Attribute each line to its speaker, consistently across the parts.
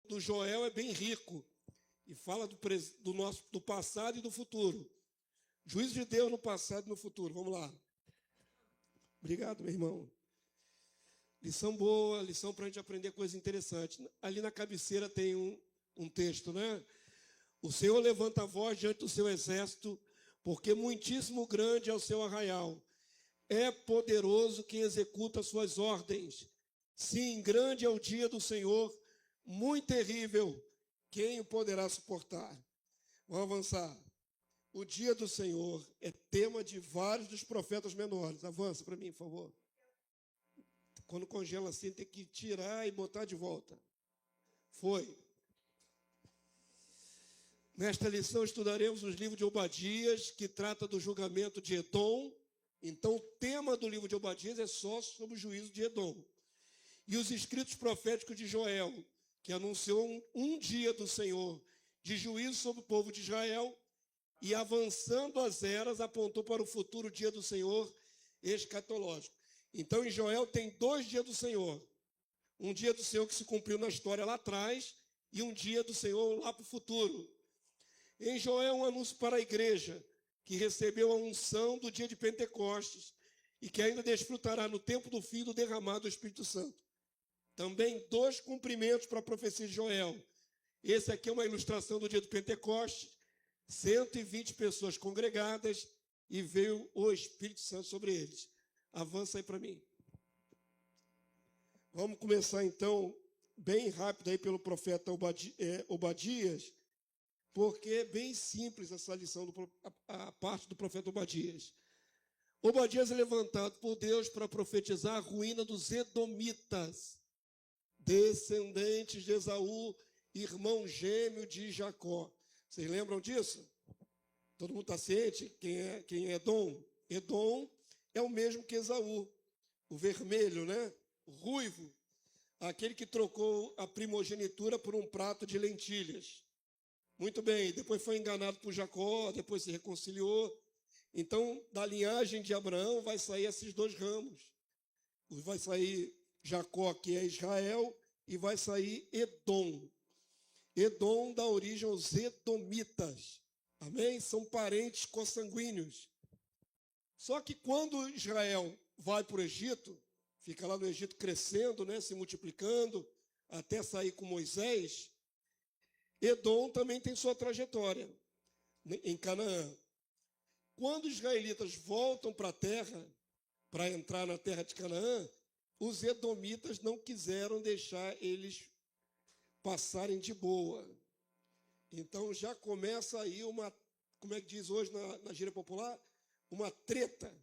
Speaker 1: do Joel é bem rico e fala do passado e do futuro. Juízo de Deus no passado e no futuro. Vamos lá. Obrigado, meu irmão. Lição boa, lição para a gente aprender coisas interessantes. Ali na cabeceira tem um texto, né? O Senhor levanta a voz diante do seu exército, porque muitíssimo grande é o seu arraial. É poderoso quem executa suas ordens. Sim, grande é o dia do Senhor, muito terrível. Quem o poderá suportar? Vamos avançar. O dia do Senhor é tema de vários dos profetas menores. Avança para mim, por favor. Quando congela assim, tem que tirar e botar de volta. Foi. Nesta lição estudaremos os livros de Obadias, que trata do julgamento de Edom. Então, o tema do livro de Obadias é só sobre o juízo de Edom. E os escritos proféticos de Joel, que anunciou um dia do Senhor de juízo sobre o povo de Israel, e avançando as eras, apontou para o futuro dia do Senhor escatológico. Então, em Joel tem 2 dias do Senhor. Um dia do Senhor que se cumpriu na história lá atrás e um dia do Senhor lá para o futuro. Em Joel, um anúncio para a igreja, que recebeu a unção do dia de Pentecostes e que ainda desfrutará no tempo do fim do derramado do Espírito Santo. Também 2 cumprimentos para a profecia de Joel. Esse aqui é uma ilustração do dia de Pentecostes, 120 pessoas congregadas e veio o Espírito Santo sobre eles. Avança aí para mim. Vamos começar então, bem rápido aí pelo profeta Obadias, porque é bem simples essa lição, a parte do profeta Obadias. Obadias é levantado por Deus para profetizar a ruína dos edomitas, descendentes de Esaú, irmão gêmeo de Jacó. Vocês lembram disso? Todo mundo está ciente? Quem é Edom? Edom é o mesmo que Esaú, o vermelho, né? O ruivo, aquele que trocou a primogenitura por um prato de lentilhas. Muito bem, depois foi enganado por Jacó, depois se reconciliou. Então, da linhagem de Abraão vai sair esses 2 ramos. Vai sair Jacó, que é Israel, e vai sair Edom. Edom dá origem aos edomitas. Amém? São parentes consanguíneos. Só que quando Israel vai para o Egito, fica lá no Egito crescendo, né, se multiplicando, até sair com Moisés, Edom também tem sua trajetória em Canaã. Quando os israelitas voltam para a terra, para entrar na terra de Canaã, os edomitas não quiseram deixar eles passarem de boa. Então já começa aí uma, como é que diz hoje na gíria popular? Uma treta.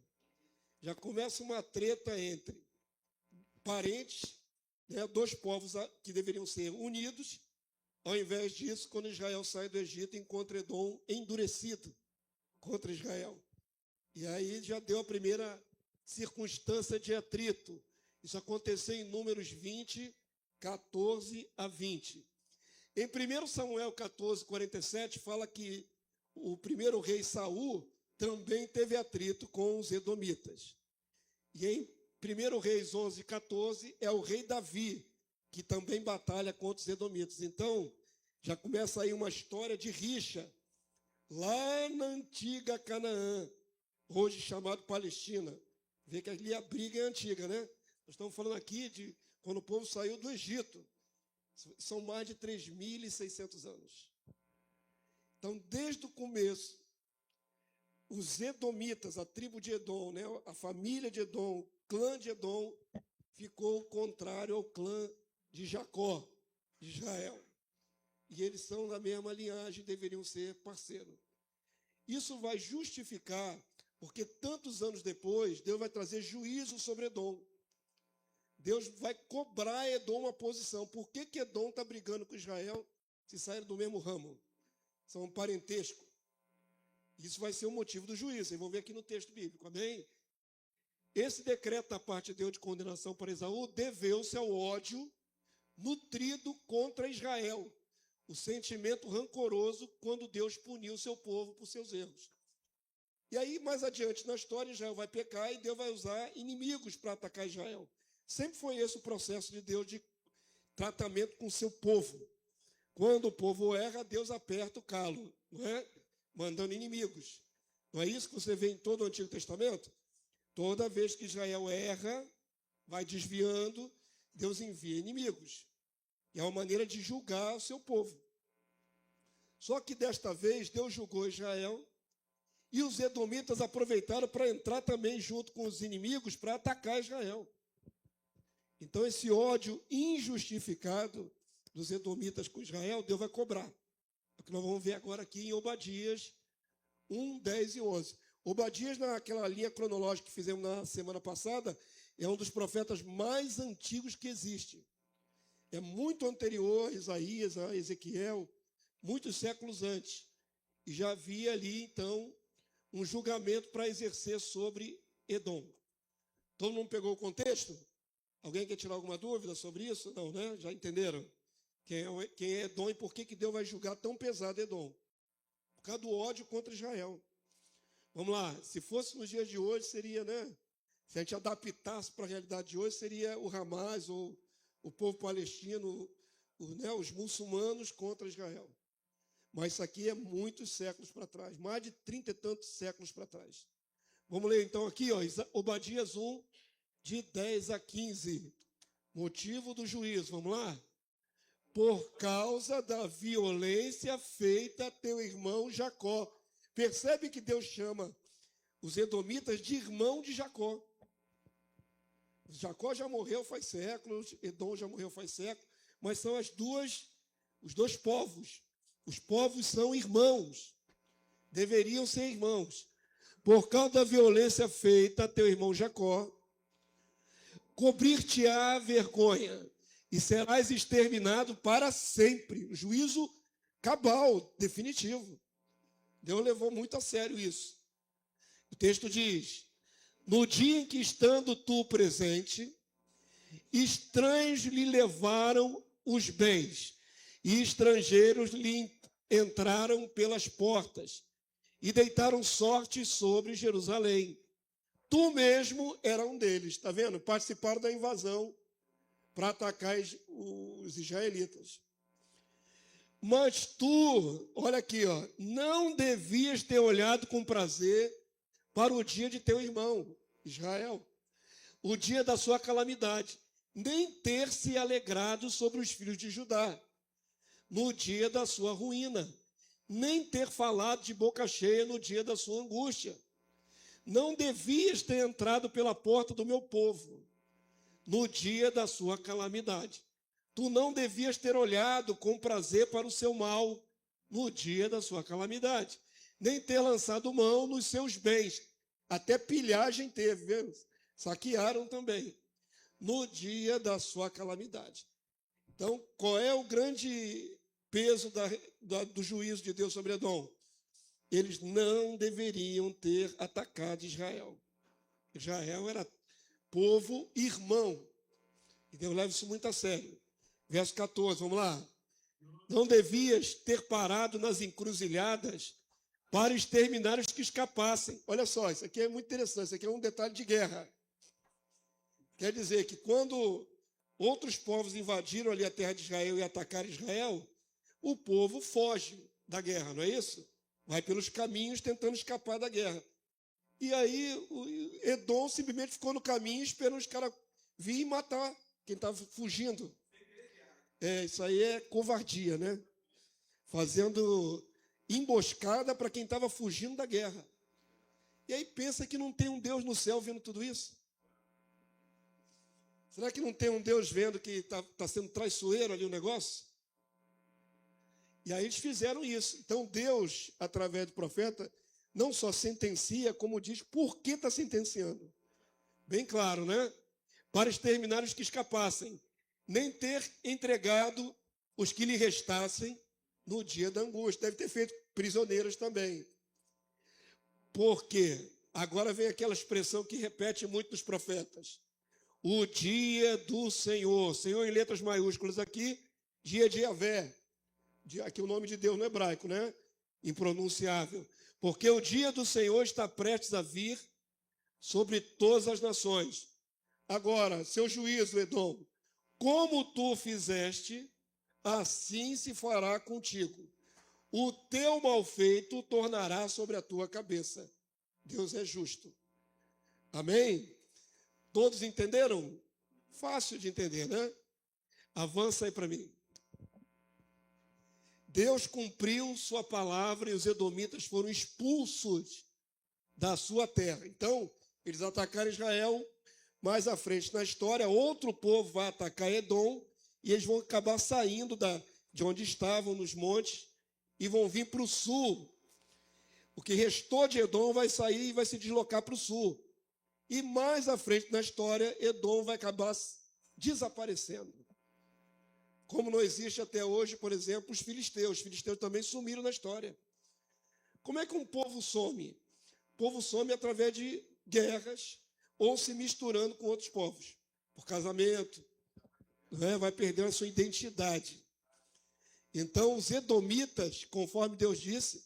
Speaker 1: Já começa uma treta entre parentes, né, 2 povos que deveriam ser unidos. Ao invés disso, quando Israel sai do Egito, encontra Edom endurecido contra Israel. E aí já deu a primeira circunstância de atrito. Isso aconteceu em Números 20, 14 a 20. Em 1 Samuel 14, 47, fala que o primeiro rei Saul também teve atrito com os edomitas. E em 1 Reis 11, 14, é o rei Davi, que também batalha contra os edomitas. Então, já começa aí uma história de rixa, lá na antiga Canaã, hoje chamado Palestina. Vê que ali a briga é antiga, né? Nós estamos falando aqui de quando o povo saiu do Egito. São mais de 3.600 anos. Então, desde o começo, os edomitas, a tribo de Edom, né, a família de Edom, o clã de Edom, ficou contrário ao clã de Jacó, de Israel. E eles são da mesma linhagem, deveriam ser parceiros. Isso vai justificar, porque tantos anos depois, Deus vai trazer juízo sobre Edom. Deus vai cobrar Edom uma posição. Por que Edom está brigando com Israel se saíram do mesmo ramo? São um parentesco. Isso vai ser o motivo do juízo. Vocês vão ver aqui no texto bíblico, amém? Esse decreto da parte de Deus de condenação para Esaú deveu-se ao ódio nutrido contra Israel. O sentimento rancoroso quando Deus puniu o seu povo por seus erros. E aí, mais adiante na história, Israel vai pecar e Deus vai usar inimigos para atacar Israel. Sempre foi esse o processo de Deus de tratamento com o seu povo. Quando o povo erra, Deus aperta o calo, não é? Mandando inimigos. Não é isso que você vê em todo o Antigo Testamento? Toda vez que Israel erra, vai desviando, Deus envia inimigos. E é uma maneira de julgar o seu povo. Só que desta vez, Deus julgou Israel e os edomitas aproveitaram para entrar também junto com os inimigos para atacar Israel. Então, esse ódio injustificado dos edomitas com Israel, Deus vai cobrar. É o que nós vamos ver agora aqui em Obadias 1, 10 e 11. Obadias, naquela linha cronológica que fizemos na semana passada, é um dos profetas mais antigos que existe. É muito anterior a Isaías, a Ezequiel, muitos séculos antes. E já havia ali, então, um julgamento para exercer sobre Edom. Todo mundo pegou o contexto? Alguém quer tirar alguma dúvida sobre isso? Não, né? Já entenderam? Quem é Edom e por que Deus vai julgar tão pesado Edom? Por causa do ódio contra Israel. Vamos lá, se fosse nos dias de hoje, seria, né? Se a gente adaptasse para a realidade de hoje, seria o Hamas ou o povo palestino, os muçulmanos contra Israel. Mas isso aqui é muitos séculos para trás, mais de 30 e tantos séculos para trás. Vamos ler então aqui, Obadias 1, de 10 a 15. Motivo do juízo, vamos lá? Por causa da violência feita a teu irmão Jacó. Percebe que Deus chama os edomitas de irmão de Jacó. Jacó já morreu faz séculos, Edom já morreu faz séculos, mas são os dois povos. Os povos são irmãos, deveriam ser irmãos. Por causa da violência feita a teu irmão Jacó, cobrir-te-á vergonha e serás exterminado para sempre. O juízo cabal, definitivo. Deus levou muito a sério isso. O texto diz: no dia em que, estando tu presente, estranhos lhe levaram os bens, e estrangeiros lhe entraram pelas portas, e deitaram sorte sobre Jerusalém. Tu mesmo era um deles, está vendo? Participaram da invasão para atacar os israelitas. Mas tu, olha aqui, não devias ter olhado com prazer para o dia de teu irmão, Israel, o dia da sua calamidade, nem ter se alegrado sobre os filhos de Judá, no dia da sua ruína, nem ter falado de boca cheia no dia da sua angústia. Não devias ter entrado pela porta do meu povo, no dia da sua calamidade. Tu não devias ter olhado com prazer para o seu mal no dia da sua calamidade, nem ter lançado mão nos seus bens. Até pilhagem teve, viu? Saquearam também, no dia da sua calamidade. Então, qual é o grande peso do juízo de Deus sobre Edom? Eles não deveriam ter atacado Israel. Israel era povo irmão. E Deus leva isso muito a sério. Verso 14, vamos lá. Não devias ter parado nas encruzilhadas para exterminar os que escapassem. Olha só, isso aqui é muito interessante, isso aqui é um detalhe de guerra. Quer dizer que quando outros povos invadiram ali a terra de Israel e atacaram Israel, o povo foge da guerra, não é isso? Vai pelos caminhos tentando escapar da guerra. E aí o Edom simplesmente ficou no caminho esperando os caras virem e matar quem estava fugindo. Isso aí é covardia, né? Fazendo emboscada para quem estava fugindo da guerra. E aí pensa que não tem um Deus no céu vendo tudo isso? Será que não tem um Deus vendo que está sendo traiçoeiro ali o negócio? E aí eles fizeram isso. Então Deus, através do profeta, não só sentencia, como diz por que está sentenciando. Bem claro, né? Para exterminar os que escapassem, nem ter entregado os que lhe restassem no dia da angústia. Deve ter feito prisioneiros também. Porque agora vem aquela expressão que repete muito nos profetas. O dia do Senhor. Senhor em letras maiúsculas aqui, dia de Yahvé. Aqui o nome de Deus no hebraico, né? Impronunciável. Porque o dia do Senhor está prestes a vir sobre todas as nações. Agora, seu juízo, Edom, como tu fizeste, assim se fará contigo. O teu malfeito tornará sobre a tua cabeça. Deus é justo. Amém? Todos entenderam? Fácil de entender, né? Avança aí para mim. Deus cumpriu sua palavra e os edomitas foram expulsos da sua terra. Então, eles atacaram Israel. Mais à frente na história, outro povo vai atacar Edom e eles vão acabar saindo de onde estavam, nos montes, e vão vir para o sul. O que restou de Edom vai sair e vai se deslocar para o sul. E mais à frente na história, Edom vai acabar desaparecendo. Como não existe até hoje, por exemplo, os filisteus. Os filisteus também sumiram na história. Como é que um povo some? O povo some através de guerras ou se misturando com outros povos. Por casamento, né? Vai perdendo a sua identidade. Então, os edomitas, conforme Deus disse,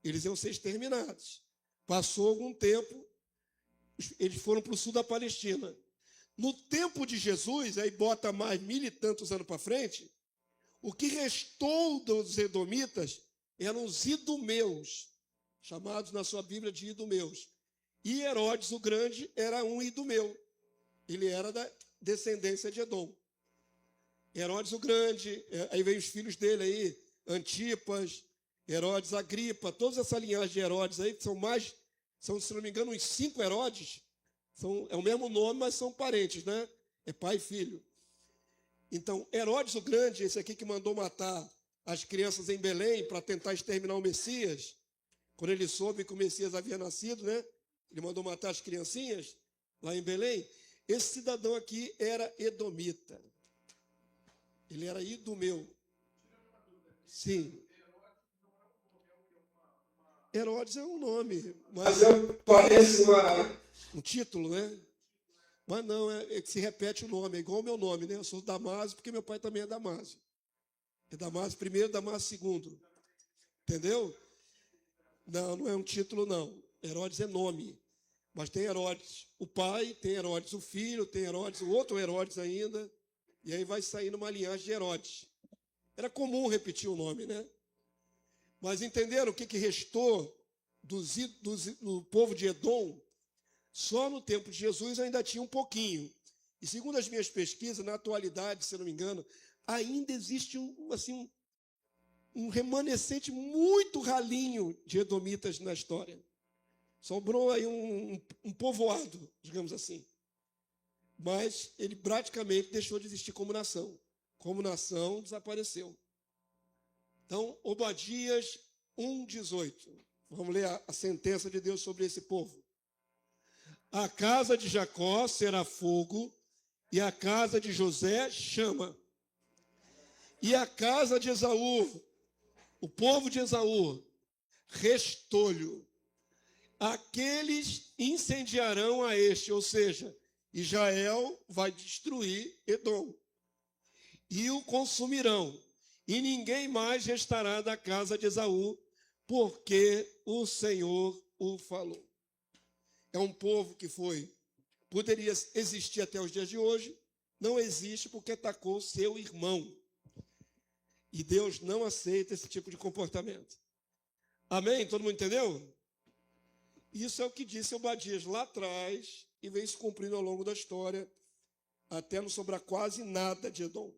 Speaker 1: eles iam ser exterminados. Passou algum tempo, eles foram para o sul da Palestina. No tempo de Jesus, aí bota mais 1000 e tantos anos para frente, o que restou dos edomitas eram os idumeus, chamados na sua Bíblia de idumeus. E Herodes o Grande era um idumeu. Ele era da descendência de Edom. Herodes o Grande, aí vem os filhos dele aí, Antipas, Herodes Agripa, toda essa linhagem de Herodes aí, que são, se não me engano, uns 5 Herodes. É o mesmo nome, mas são parentes, né? É pai e filho. Então, Herodes o Grande, esse aqui que mandou matar as crianças em Belém para tentar exterminar o Messias, quando ele soube que o Messias havia nascido, né? Ele mandou matar as criancinhas lá em Belém. Esse cidadão aqui era edomita. Ele era idumeu. Sim. Herodes é um nome, mas parece um título, né? Mas não, é que se repete o nome, é igual o meu nome, né? Eu sou Damásio, porque meu pai também é Damásio. É Damásio I, Damásio II. Entendeu? Não, não é um título, não. Herodes é nome. Mas tem Herodes o pai, tem Herodes o filho, tem Herodes o outro Herodes ainda. E aí vai saindo uma linhagem de Herodes. Era comum repetir o nome, né? Mas entenderam o que restou do povo de Edom? Só no tempo de Jesus ainda tinha um pouquinho. E segundo as minhas pesquisas, na atualidade, se não me engano, ainda existe um remanescente muito ralinho de edomitas na história. Sobrou aí um povoado, digamos assim. Mas ele praticamente deixou de existir como nação. Como nação, desapareceu. Então, Obadias 1,18. Vamos ler a sentença de Deus sobre esse povo. A casa de Jacó será fogo, e a casa de José chama. E a casa de Esaú, o povo de Esaú, restolho. Aqueles incendiarão a este, ou seja, Israel vai destruir Edom. E o consumirão. E ninguém mais restará da casa de Esaú, porque o Senhor o falou. É um povo que poderia existir até os dias de hoje, não existe porque atacou seu irmão. E Deus não aceita esse tipo de comportamento. Amém? Todo mundo entendeu? Isso é o que disse Obadias lá atrás e vem se cumprindo ao longo da história, até não sobrar quase nada de Edom.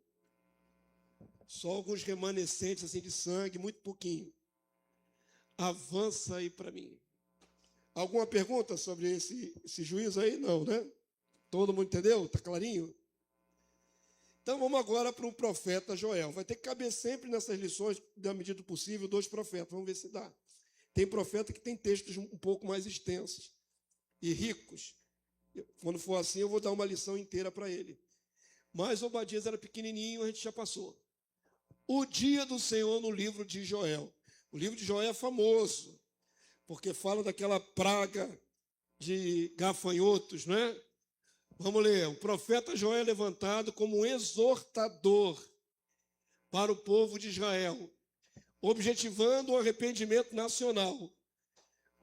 Speaker 1: Só alguns remanescentes assim, de sangue, muito pouquinho. Avança aí para mim. Alguma pergunta sobre esse juízo aí? Não, né? Todo mundo entendeu? Está clarinho? Então vamos agora para o profeta Joel. Vai ter que caber sempre nessas lições, da medida do possível, 2 profetas. Vamos ver se dá. Tem profeta que tem textos um pouco mais extensos e ricos. Quando for assim, eu vou dar uma lição inteira para ele. Mas Obadias era pequenininho, a gente já passou. O dia do Senhor no livro de Joel. O livro de Joel é famoso, porque fala daquela praga de gafanhotos, não é? Vamos ler. O profeta Joel é levantado como um exortador para o povo de Israel, objetivando o arrependimento nacional,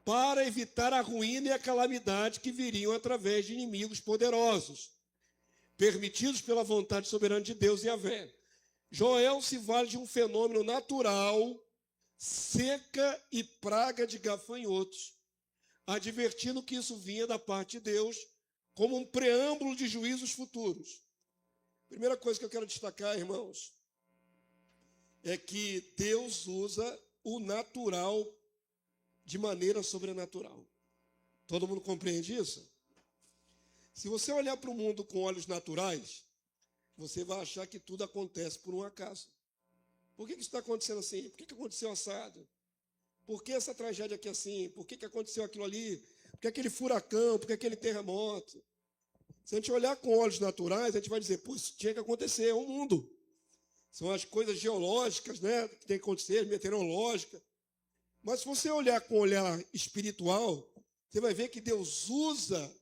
Speaker 1: para evitar a ruína e a calamidade que viriam através de inimigos poderosos, permitidos pela vontade soberana de Deus e Yahvé. Joel se vale de um fenômeno natural, seca e praga de gafanhotos, advertindo que isso vinha da parte de Deus como um preâmbulo de juízos futuros. Primeira coisa que eu quero destacar, irmãos, é que Deus usa o natural de maneira sobrenatural. Todo mundo compreende isso? Se você olhar para o mundo com olhos naturais, você vai achar que tudo acontece por um acaso. Por que isso está acontecendo assim? Por que aconteceu assado? Por que essa tragédia aqui assim? Por que aconteceu aquilo ali? Por que aquele furacão? Por que aquele terremoto? Se a gente olhar com olhos naturais, a gente vai dizer, pô, isso tinha que acontecer, é um mundo. São as coisas geológicas, né, que tem que acontecer, meteorológica. Mas se você olhar com olhar espiritual, você vai ver que Deus usa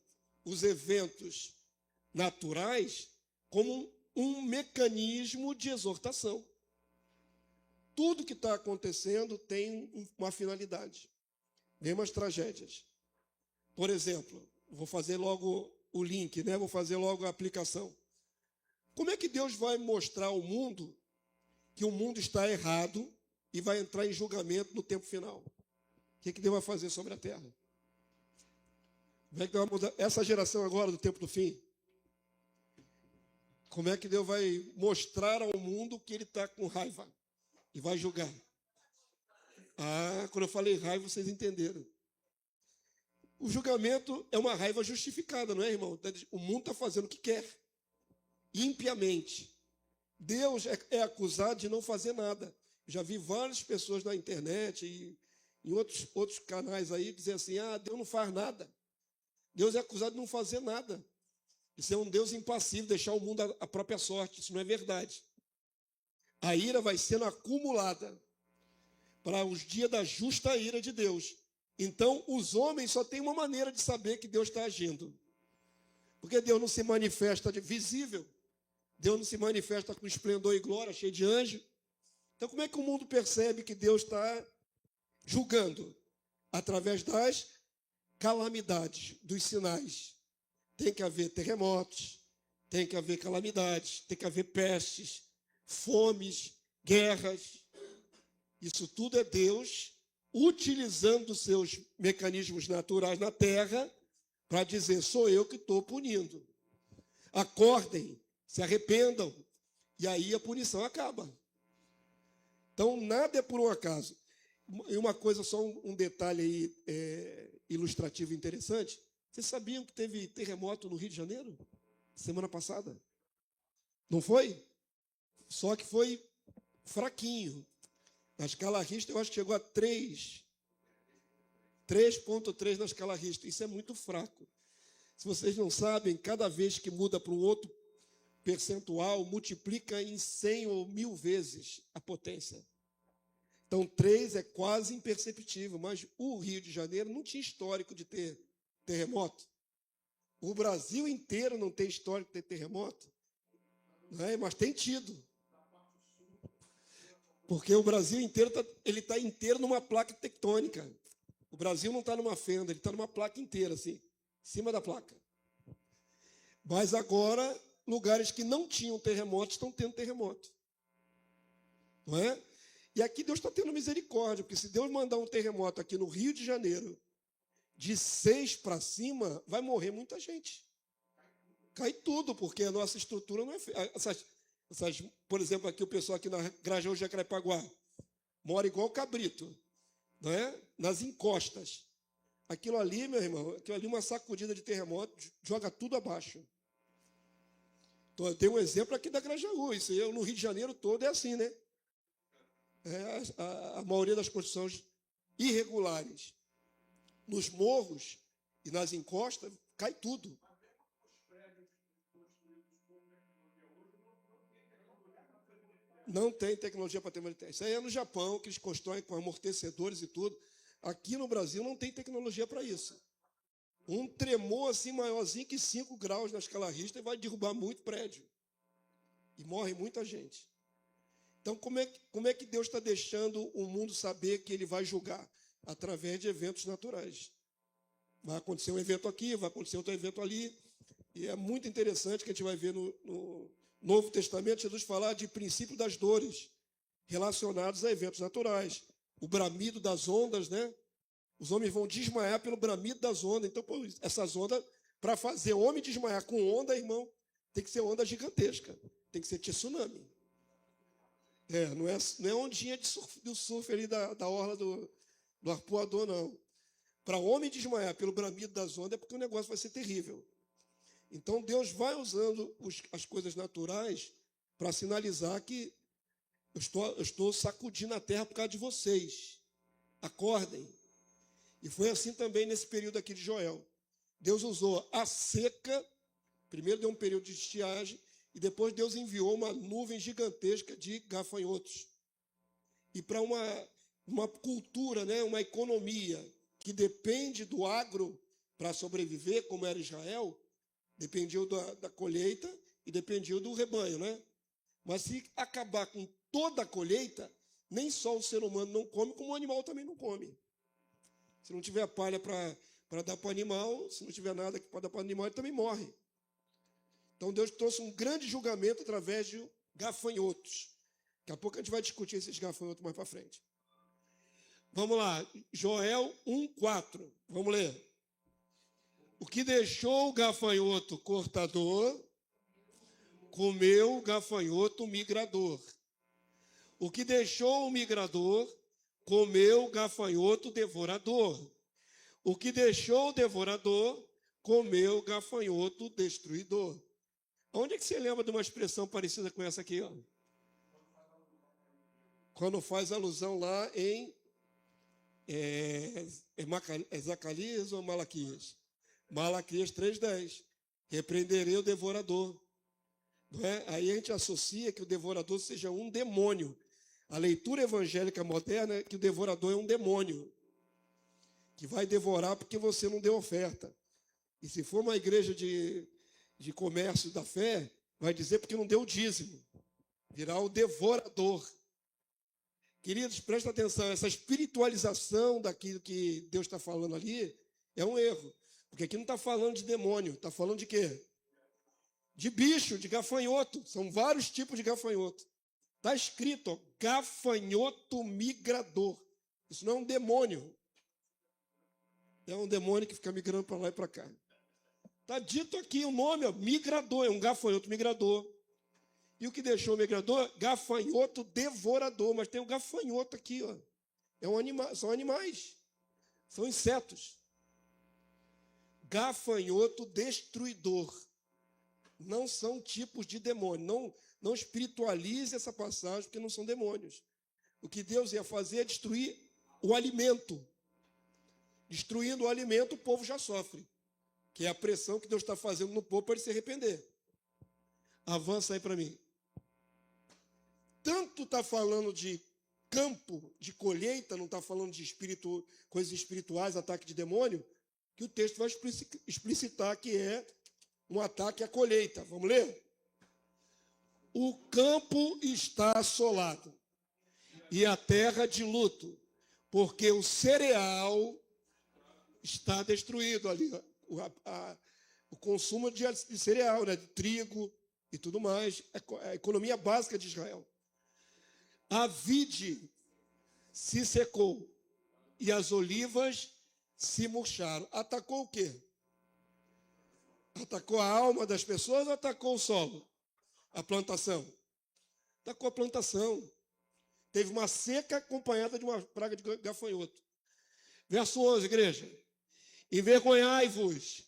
Speaker 1: os eventos naturais como um mecanismo de exortação. Tudo que está acontecendo tem uma finalidade. Mesmo as tragédias. Por exemplo, vou fazer logo o link, né? Vou fazer logo a aplicação. Como é que Deus vai mostrar ao mundo que o mundo está errado e vai entrar em julgamento no tempo final? O que Deus vai fazer sobre a terra? Como é que Deus vai mudar essa geração agora do tempo do fim? Como é que Deus vai mostrar ao mundo que ele está com raiva e vai julgar? Ah, quando eu falei raiva, vocês entenderam. O julgamento é uma raiva justificada, não é, irmão? O mundo está fazendo o que quer, impiamente. Deus é acusado de não fazer nada. Já vi várias pessoas na internet e em outros canais aí dizer assim, Deus não faz nada. Deus é acusado de não fazer nada. Isso é um Deus impassível, deixar o mundo à própria sorte. Isso não é verdade. A ira vai sendo acumulada para os dias da justa ira de Deus. Então, os homens só têm uma maneira de saber que Deus está agindo. Porque Deus não se manifesta visível. Deus não se manifesta com esplendor e glória, cheio de anjo. Então, como é que o mundo percebe que Deus está julgando? Através das calamidades, dos sinais. Tem que haver terremotos, tem que haver calamidades, tem que haver pestes, fomes, guerras. Isso tudo é Deus utilizando os seus mecanismos naturais na terra para dizer, sou eu que estou punindo. Acordem, se arrependam, e aí a punição acaba. Então, nada é por um acaso. E uma coisa, só um detalhe aí ilustrativo interessante. Vocês sabiam que teve terremoto no Rio de Janeiro? Semana passada? Não foi? Só que foi fraquinho. Na escala Richter, eu acho que chegou a 3,3 na escala Richter. Isso é muito fraco. Se vocês não sabem, cada vez que muda para um outro percentual, multiplica em 100 ou 1000 vezes a potência. Então, 3 é quase imperceptível, mas o Rio de Janeiro não tinha histórico de ter terremoto. O Brasil inteiro não tem histórico de ter terremoto, não é? Mas tem tido. Porque o Brasil inteiro está inteiro numa placa tectônica. O Brasil não está numa fenda, ele está numa placa inteira, assim, em cima da placa. Mas agora, lugares que não tinham terremoto estão tendo terremoto. Não é? E aqui Deus está tendo misericórdia, porque se Deus mandar um terremoto aqui no Rio de Janeiro, de 6 para cima, vai morrer muita gente. Cai tudo, porque a nossa estrutura não é feita. Por exemplo, aqui o pessoal aqui na Grajaú Jacarepaguá mora igual cabrito, não é? Nas encostas. Aquilo ali, meu irmão, aquilo ali uma sacudida de terremoto, joga tudo abaixo. Então, eu tenho um exemplo aqui da Grajaú. Isso aí, no Rio de Janeiro todo é assim, né? A maioria das construções irregulares. Nos morros e nas encostas, cai tudo. Não tem tecnologia para ter manutenção. Isso aí é no Japão, que eles constroem com amortecedores e tudo. Aqui no Brasil não tem tecnologia para isso. Um tremor assim maiorzinho que 5 graus na escala Richter vai derrubar muito prédio. E morre muita gente. Então, como é que Deus está deixando o mundo saber que ele vai julgar? Através de eventos naturais. Vai acontecer um evento aqui, vai acontecer outro evento ali. E é muito interessante que a gente vai ver Novo Testamento, Jesus fala de princípio das dores relacionados a eventos naturais. O bramido das ondas, né? Os homens vão desmaiar pelo bramido das ondas. Então, pô, essas ondas, para fazer homem desmaiar com onda, irmão, tem que ser onda gigantesca. Tem que ser tsunami. Não é ondinha do surf ali da orla do arpoador, não. Para homem desmaiar pelo bramido das ondas é porque o negócio vai ser terrível. Então, Deus vai usando as coisas naturais para sinalizar que eu estou sacudindo a terra por causa de vocês. Acordem. E foi assim também nesse período aqui de Joel. Deus usou a seca, primeiro deu um período de estiagem, e depois Deus enviou uma nuvem gigantesca de gafanhotos. E para uma cultura, né, uma economia que depende do agro para sobreviver, como era Israel, dependia da colheita e dependia do rebanho, né? Mas se acabar com toda a colheita, nem só o ser humano não come, como o animal também não come. Se não tiver palha para dar para o animal, se não tiver nada para dar para o animal, ele também morre. Então Deus trouxe um grande julgamento através de gafanhotos. Daqui a pouco a gente vai discutir esses gafanhotos mais para frente. Vamos lá, Joel 1:4. Vamos ler. O que deixou o gafanhoto cortador, comeu o gafanhoto migrador. O que deixou o migrador, comeu o gafanhoto devorador. O que deixou o devorador, comeu o gafanhoto destruidor. Onde é que você lembra de uma expressão parecida com essa aqui? Ó? Quando faz alusão lá em Zacarias ou Malaquias? Malaquias 3:10. Repreenderei o devorador. Não é? Aí a gente associa que o devorador seja um demônio. A leitura evangélica moderna é que o devorador é um demônio, que vai devorar porque você não deu oferta. E se for uma igreja de comércio da fé, vai dizer porque não deu o dízimo. Virá o devorador. Queridos, prestem atenção, essa espiritualização daquilo que Deus está falando ali é um erro. Porque aqui não está falando de demônio, está falando de quê? De bicho, de gafanhoto. São vários tipos de gafanhoto. Está escrito, ó, gafanhoto migrador. Isso não é um demônio. É um demônio que fica migrando para lá e para cá. Está dito aqui o nome, ó, migrador. É um gafanhoto migrador. E o que deixou o migrador? Gafanhoto devorador. Mas tem um gafanhoto aqui, ó. São animais. São insetos. Gafanhoto destruidor. Não são tipos de demônio. Não espiritualize essa passagem, porque não são demônios. O que Deus ia fazer é destruir o alimento. Destruindo o alimento, o povo já sofre. Que é a pressão que Deus está fazendo no povo para ele se arrepender. Avança aí para mim. Tanto está falando de campo, de colheita, não está falando de coisas espirituais, ataque de demônio, que o texto vai explicitar que é um ataque à colheita. Vamos ler? O campo está assolado e a terra de luto, porque o cereal está destruído ali. O consumo de cereal, né, de trigo e tudo mais, a economia básica de Israel. A vide se secou e as olivas se murcharam. Atacou o quê? Atacou a alma das pessoas ou atacou o solo? A plantação. Atacou a plantação. Teve uma seca acompanhada de uma praga de gafanhoto. Verso 11, igreja. Envergonhai-vos,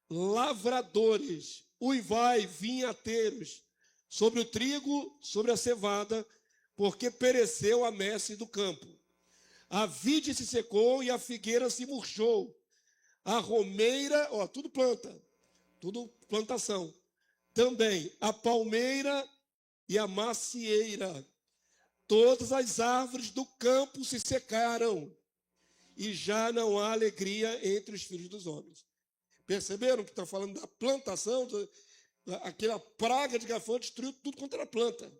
Speaker 1: lavradores, uivai, vinhateiros, sobre o trigo, sobre a cevada, porque pereceu a messe do campo. A vide se secou e a figueira se murchou. A romeira, ó, tudo planta, tudo plantação. Também a palmeira e a macieira. Todas as árvores do campo se secaram e já não há alegria entre os filhos dos homens. Perceberam que está falando da plantação? Aquela praga de gafanhoto destruiu tudo quanto era planta.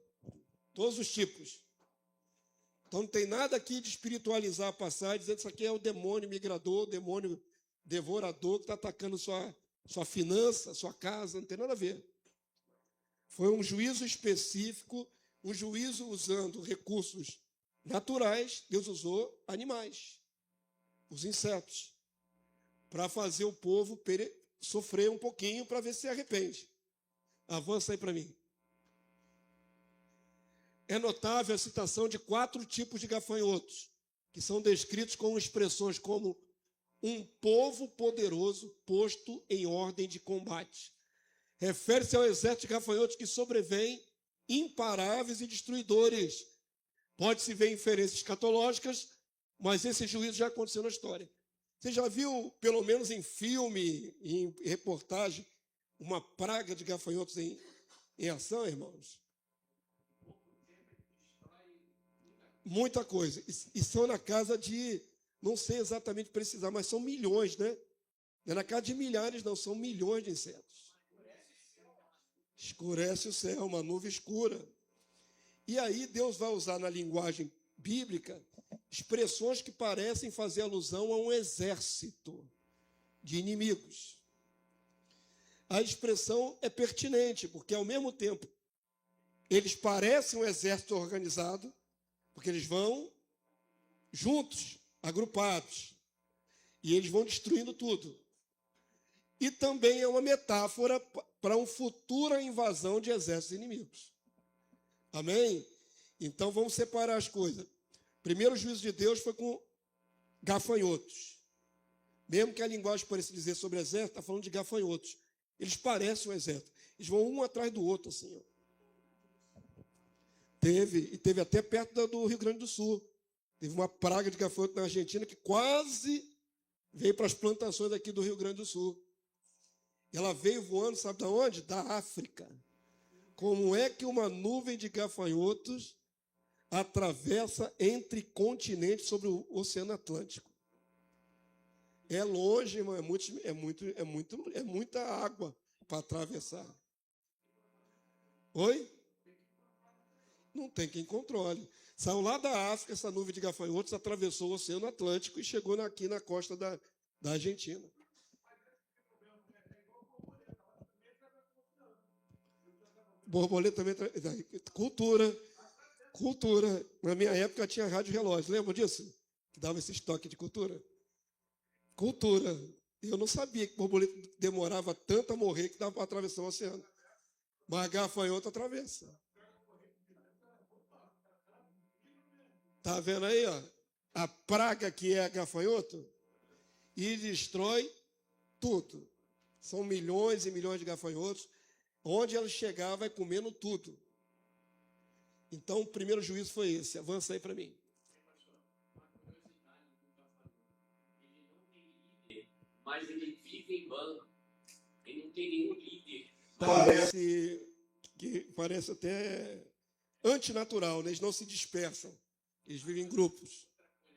Speaker 1: Todos os tipos. Então não tem nada aqui de espiritualizar a passagem, dizendo que isso aqui é o demônio migrador, o demônio devorador que está atacando sua finança, sua casa, não tem nada a ver. Foi um juízo específico, um juízo usando recursos naturais. Deus usou animais, os insetos, para fazer o povo sofrer um pouquinho para ver se arrepende. Avança aí para mim. É notável a citação de 4 tipos de gafanhotos, que são descritos com expressões como um povo poderoso posto em ordem de combate. Refere-se ao exército de gafanhotos que sobrevêm imparáveis e destruidores. Pode-se ver inferências escatológicas, mas esse juízo já aconteceu na história. Você já viu, pelo menos em filme, em reportagem, uma praga de gafanhotos em ação, irmãos? Muita coisa. E são na casa de, não sei exatamente precisar, mas são milhões, né? Não é na casa de milhares, não, são milhões de insetos. Escurece o céu, uma nuvem escura. E aí Deus vai usar na linguagem bíblica expressões que parecem fazer alusão a um exército de inimigos. A expressão é pertinente, porque ao mesmo tempo eles parecem um exército organizado, porque eles vão juntos, agrupados, e eles vão destruindo tudo. E também é uma metáfora para uma futura invasão de exércitos inimigos. Amém? Então vamos separar as coisas. Primeiro juízo de Deus foi com gafanhotos. Mesmo que a linguagem pareça dizer sobre exército, está falando de gafanhotos. Eles parecem um exército. Eles vão um atrás do outro, assim, ó. Teve até perto do Rio Grande do Sul. Teve uma praga de gafanhoto na Argentina que quase veio para as plantações aqui do Rio Grande do Sul. Ela veio voando, sabe de onde? Da África. Como é que uma nuvem de gafanhotos atravessa entre continentes sobre o Oceano Atlântico? É longe, irmão, é muita água para atravessar. Oi? Não tem quem controle. Saiu lá da África, essa nuvem de gafanhotos atravessou o Oceano Atlântico e chegou aqui na costa da Argentina. Borboleta também. Cultura. Na minha época tinha rádio relógio. Lembra disso? Que dava esse estoque de cultura. Cultura. Eu não sabia que borboleta demorava tanto a morrer que dava para atravessar o oceano. Mas gafanhoto atravessa. Está vendo aí, ó? A praga que é gafanhoto e destrói tudo. São milhões e milhões de gafanhotos. Onde ela chegar, vai comendo tudo. Então, o primeiro juízo foi esse. Avança aí para mim.
Speaker 2: Mas ele vive em bando. Ele não tem nenhum líder.
Speaker 1: Parece até antinatural, né? Eles não se dispersam. Eles vivem em grupos.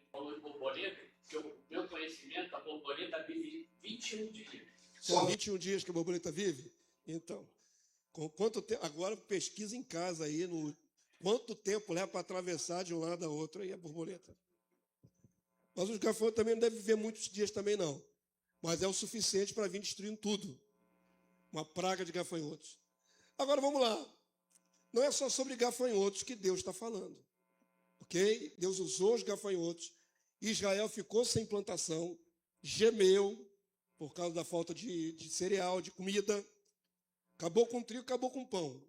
Speaker 2: Falou de borboleta, que o meu conhecimento, a borboleta vive 21 dias.
Speaker 1: Só 21 dias que a borboleta vive? Então, com quanto tempo? Agora pesquisa em casa aí, quanto tempo leva para atravessar de um lado a outro aí a borboleta. Mas os gafanhotos também não devem viver muitos dias também não. Mas é o suficiente para vir destruindo tudo. Uma praga de gafanhotos. Agora vamos lá. Não é só sobre gafanhotos que Deus está falando. Ok? Deus usou os gafanhotos. Israel ficou sem plantação. Gemeu por causa da falta de cereal, de comida. Acabou com o trigo, acabou com o pão.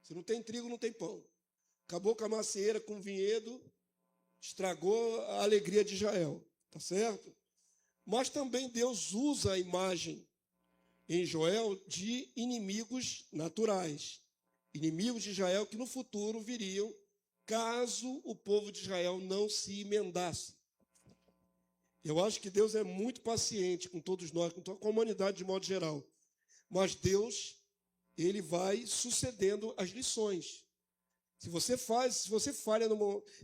Speaker 1: Se não tem trigo, não tem pão. Acabou com a macieira, com o vinhedo. Estragou a alegria de Israel. Tá certo? Mas também Deus usa a imagem em Joel de inimigos naturais. Inimigos de Israel que no futuro viriam caso o povo de Israel não se emendasse. Eu acho que Deus é muito paciente com todos nós, com toda a comunidade de modo geral. Mas Deus, ele vai sucedendo as lições. Se você falha,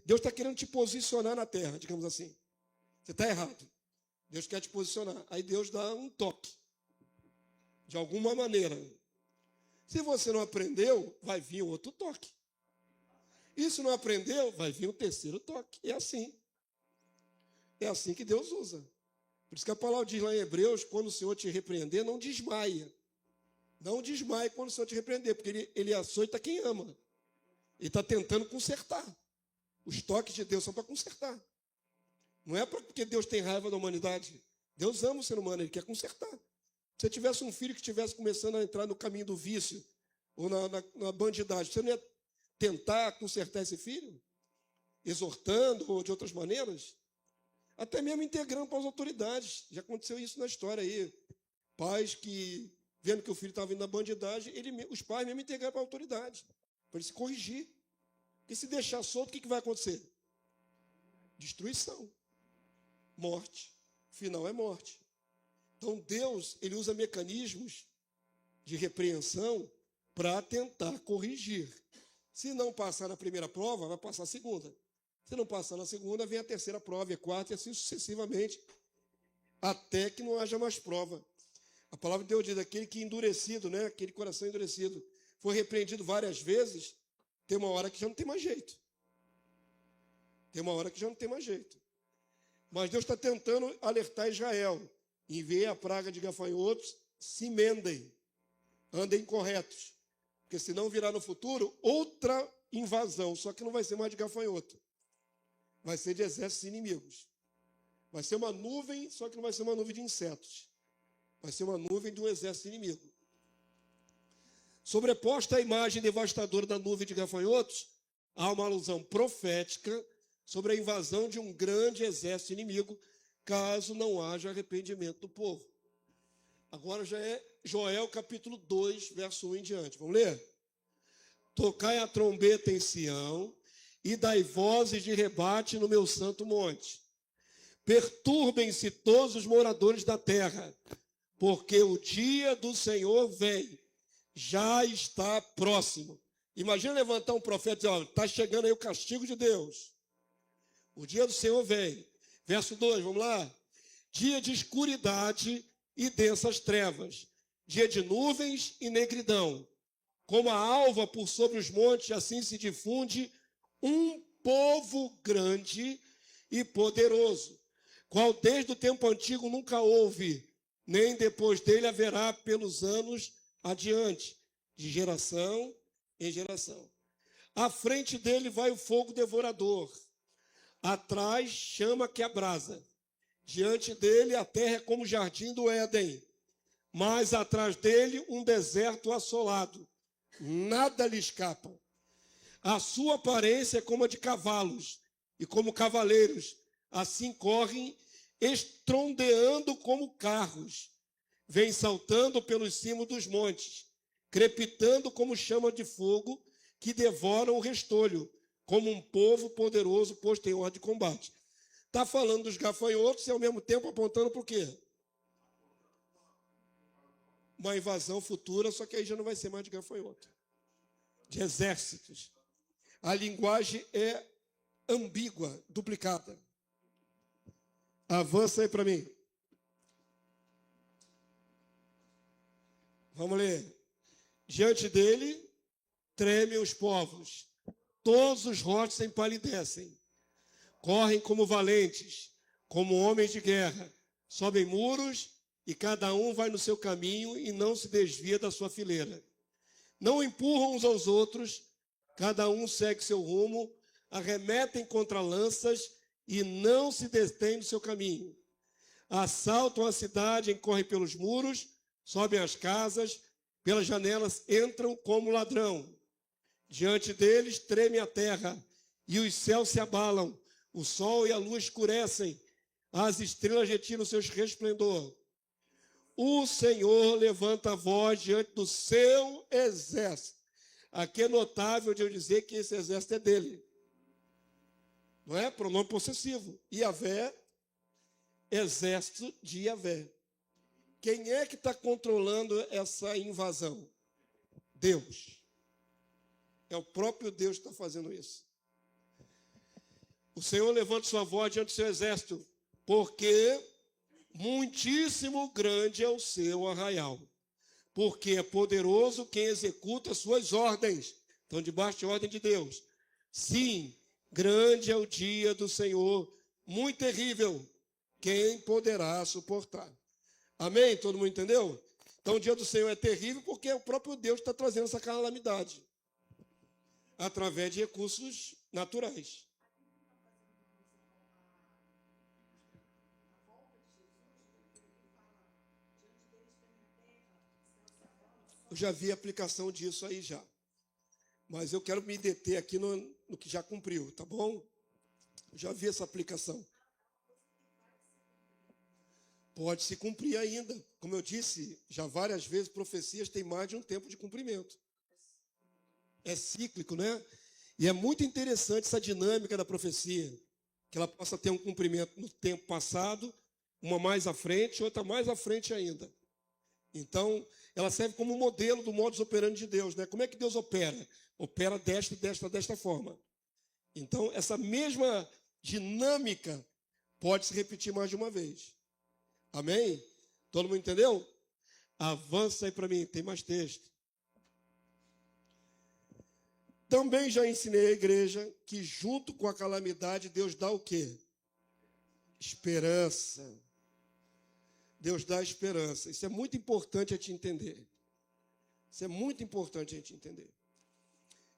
Speaker 1: Deus está querendo te posicionar na terra, digamos assim. Você está errado. Deus quer te posicionar. Aí Deus dá um toque. De alguma maneira. Se você não aprendeu, vai vir outro toque. E se não aprendeu, vai vir um terceiro toque. É assim. É assim que Deus usa. Por isso que a palavra diz lá em Hebreus, quando o Senhor te repreender, não desmaia. Não desmaie quando o Senhor te repreender, porque ele açoita quem ama. Ele está tentando consertar. Os toques de Deus são para consertar. Não é porque Deus tem raiva da humanidade. Deus ama o ser humano, ele quer consertar. Se você tivesse um filho que estivesse começando a entrar no caminho do vício, ou na bandidagem, você não ia tentar consertar esse filho? Exortando, ou de outras maneiras? Até mesmo integrando para as autoridades. Já aconteceu isso na história aí. Pais que, vendo que o filho estava indo na bandidagem, os pais mesmo integraram para a autoridade, para ele se corrigir. Porque se deixar solto, o que vai acontecer? Destruição. Morte. O final é morte. Então, Deus, ele usa mecanismos de repreensão para tentar corrigir. Se não passar na primeira prova, vai passar a segunda. Se não passar na segunda, vem a terceira prova, a quarta, e assim sucessivamente, até que não haja mais prova. A palavra de Deus diz, aquele que endurecido, né, aquele coração endurecido, foi repreendido várias vezes, tem uma hora que já não tem mais jeito. Tem uma hora que já não tem mais jeito. Mas Deus está tentando alertar Israel. Enviei a praga de gafanhotos, se emendem, andem corretos. Porque senão virá no futuro outra invasão, só que não vai ser mais de gafanhoto. Vai ser de exércitos inimigos. Vai ser uma nuvem, só que não vai ser uma nuvem de insetos. Vai ser uma nuvem de um exército inimigo. Sobreposta à imagem devastadora da nuvem de gafanhotos, há uma alusão profética sobre a invasão de um grande exército inimigo, caso não haja arrependimento do povo. Agora já é Joel capítulo 2, verso 1 em diante. Vamos ler? Tocai a trombeta em Sião e dai vozes de rebate no meu santo monte. Perturbem-se todos os moradores da terra, porque o dia do Senhor vem, já está próximo. Imagina levantar um profeta e dizer, olha, está chegando aí o castigo de Deus. O dia do Senhor vem. Verso 2, vamos lá. Dia de escuridade e densas trevas, dia de nuvens e negridão. Como a alva por sobre os montes, assim se difunde um povo grande e poderoso, qual desde o tempo antigo nunca houve, nem depois dele haverá pelos anos adiante, de geração em geração. À frente dele vai o fogo devorador, atrás chama que abrasa. Diante dele a terra é como o jardim do Éden, mas atrás dele um deserto assolado. Nada lhe escapa. A sua aparência é como a de cavalos, e como cavaleiros, assim correm, estrondeando como carros. Vem saltando pelos cimos dos montes, crepitando como chama de fogo, que devoram o restolho, como um povo poderoso posto em ordem de combate. Está falando dos gafanhotos e ao mesmo tempo apontando para o quê? Uma invasão futura, só que aí já não vai ser mais de gafanhoto. De exércitos. A linguagem é ambígua, duplicada. Avança aí para mim. Vamos ler. Diante dele, tremem os povos. Todos os rostos empalidecem. Correm como valentes, como homens de guerra. Sobem muros e cada um vai no seu caminho e não se desvia da sua fileira. Não empurram uns aos outros, cada um segue seu rumo, arremetem contra lanças e não se detêm no seu caminho. Assaltam a cidade, correm pelos muros, sobem as casas, pelas janelas entram como ladrão. Diante deles treme a terra e os céus se abalam, o sol e a lua escurecem, as estrelas retiram seus resplendor. O Senhor levanta a voz diante do seu exército. Aqui é notável de eu dizer que esse exército é dele. Não é? Pronome possessivo. Iavé, exército de Iavé. Quem é que está controlando essa invasão? Deus. É o próprio Deus que está fazendo isso. O Senhor levanta sua voz diante do seu exército, porque muitíssimo grande é o seu arraial. Porque é poderoso quem executa suas ordens. Estão debaixo de ordem de Deus. Sim, grande é o dia do Senhor, muito terrível. Quem poderá suportar? Amém? Todo mundo entendeu? Então o dia do Senhor é terrível porque é o próprio Deus que está trazendo essa calamidade através de recursos naturais. Eu já vi a aplicação disso aí já. Mas eu quero me deter aqui no que já cumpriu, tá bom? Eu já vi essa aplicação. Pode se cumprir ainda. Como eu disse já várias vezes, profecias têm mais de um tempo de cumprimento. É cíclico, né? E é muito interessante essa dinâmica da profecia, que ela possa ter um cumprimento no tempo passado, uma mais à frente, outra mais à frente ainda. Então, ela serve como modelo do modus operandi de Deus, né? Como é que Deus opera? Opera desta forma. Então, essa mesma dinâmica pode se repetir mais de uma vez. Amém? Todo mundo entendeu? Avança aí para mim, tem mais texto. Também já ensinei à igreja que junto com a calamidade, Deus dá o quê? Esperança. Deus dá esperança. Isso é muito importante a gente entender. Isso é muito importante a gente entender.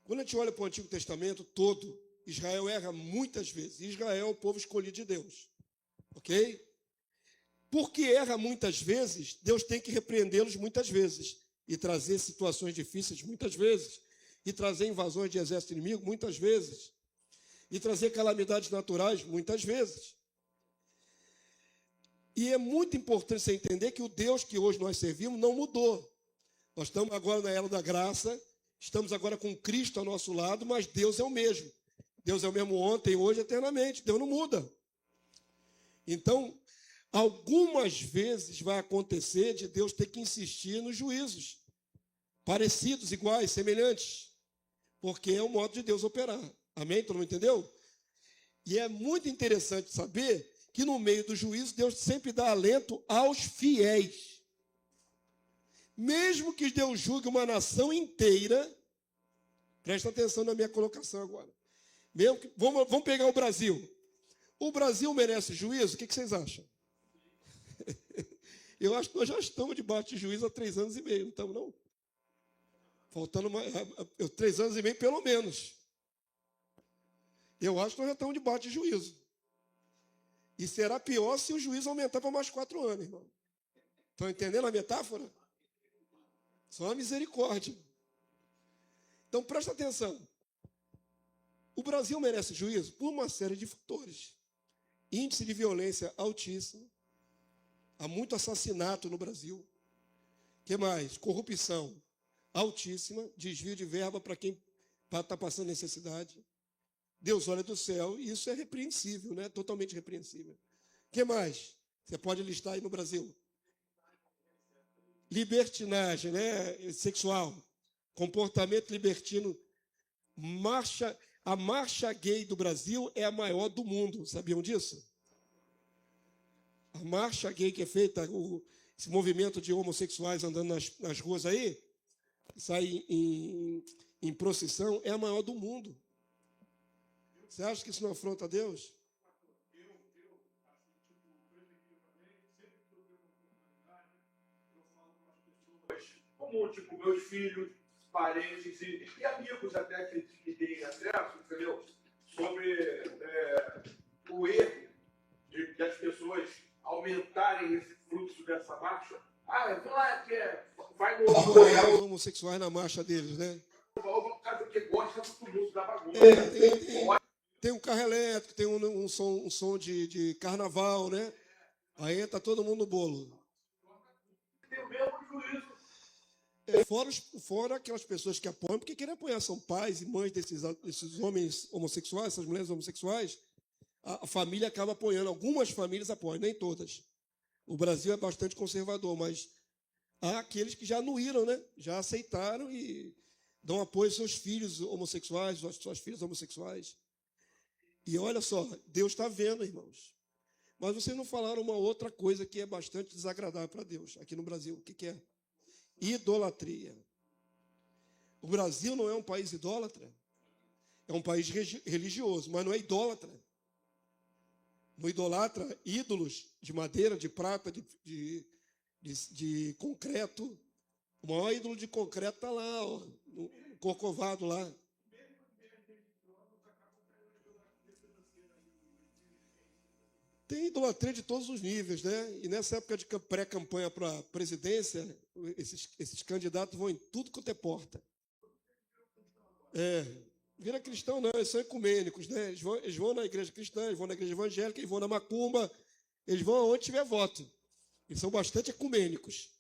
Speaker 1: Quando a gente olha para o Antigo Testamento todo, Israel erra muitas vezes. Israel é o povo escolhido de Deus. Ok? Porque erra muitas vezes, Deus tem que repreendê-los muitas vezes. E trazer situações difíceis muitas vezes. E trazer invasões de exército inimigo muitas vezes. E trazer calamidades naturais muitas vezes. E é muito importante você entender que o Deus que hoje nós servimos não mudou. Nós estamos agora na era da graça, estamos agora com Cristo ao nosso lado, mas Deus é o mesmo. Deus é o mesmo ontem, hoje, eternamente. Deus não muda. Então, algumas vezes vai acontecer de Deus ter que insistir nos juízos. Parecidos, iguais, semelhantes. Porque é o modo de Deus operar. Amém? Todo mundo entendeu? E é muito interessante saber que no meio do juízo, Deus sempre dá alento aos fiéis. Mesmo que Deus julgue uma nação inteira, presta atenção na minha colocação agora. Mesmo que, vamos pegar o Brasil. O Brasil merece juízo? O que vocês acham? Eu acho que nós já estamos debaixo de juízo há 3 anos e meio, não estamos, não? Faltando 3 anos e meio, pelo menos. Eu acho que nós já estamos debaixo de juízo. E será pior se o juízo aumentar para mais 4 anos, irmão. Estão entendendo a metáfora? Só uma misericórdia. Então, presta atenção. O Brasil merece juízo por uma série de fatores. Índice de violência altíssimo. Há muito assassinato no Brasil. O que mais? Corrupção altíssima. Desvio de verba para quem está passando necessidade. Deus olha do céu e isso é repreensível, né? Totalmente repreensível. O que mais? Você pode listar aí no Brasil. Libertinagem, né? Sexual. Comportamento libertino. A marcha gay do Brasil é a maior do mundo. Sabiam disso? A marcha gay que é feita, esse movimento de homossexuais andando nas ruas aí, sai em procissão, é a maior do mundo. Você acha que isso não afronta a Deus?
Speaker 3: Como, tipo, meus filhos, parentes e amigos até que têm acesso, entendeu? Sobre o erro de as pessoas aumentarem esse fluxo dessa marcha. Vamos lá, vai no...
Speaker 1: Apoiar os homossexuais na marcha deles, né?
Speaker 3: O cara que gosta do tumulto da bagunça.
Speaker 1: Tem um carro elétrico, tem um som de carnaval, né? Aí entra todo mundo no bolo.
Speaker 3: Tem o mesmo juízo.
Speaker 1: Fora aquelas pessoas que apoiam, porque querem apoiar são pais e mães desses homens homossexuais, essas mulheres homossexuais. A família acaba apoiando. Algumas famílias apoiam, nem todas. O Brasil é bastante conservador, mas há aqueles que já anuíram, né? Já aceitaram e dão apoio aos seus filhos homossexuais, às suas filhas homossexuais. E olha só, Deus está vendo, irmãos. Mas vocês não falaram uma outra coisa que é bastante desagradável para Deus aqui no Brasil. O que é? Idolatria. O Brasil não é um país idólatra. É um país religioso, mas não é idólatra. Não idolatra ídolos de madeira, de prata, de de concreto. O maior ídolo de concreto está lá, ó, no Corcovado lá. Tem idolatria de todos os níveis, né? E nessa época de pré-campanha para a presidência, esses candidatos vão em tudo quanto é porta. Vira cristão não, eles são ecumênicos, né? Eles vão na igreja cristã, eles vão na igreja evangélica, eles vão na macumba, eles vão aonde tiver voto. Eles são bastante ecumênicos.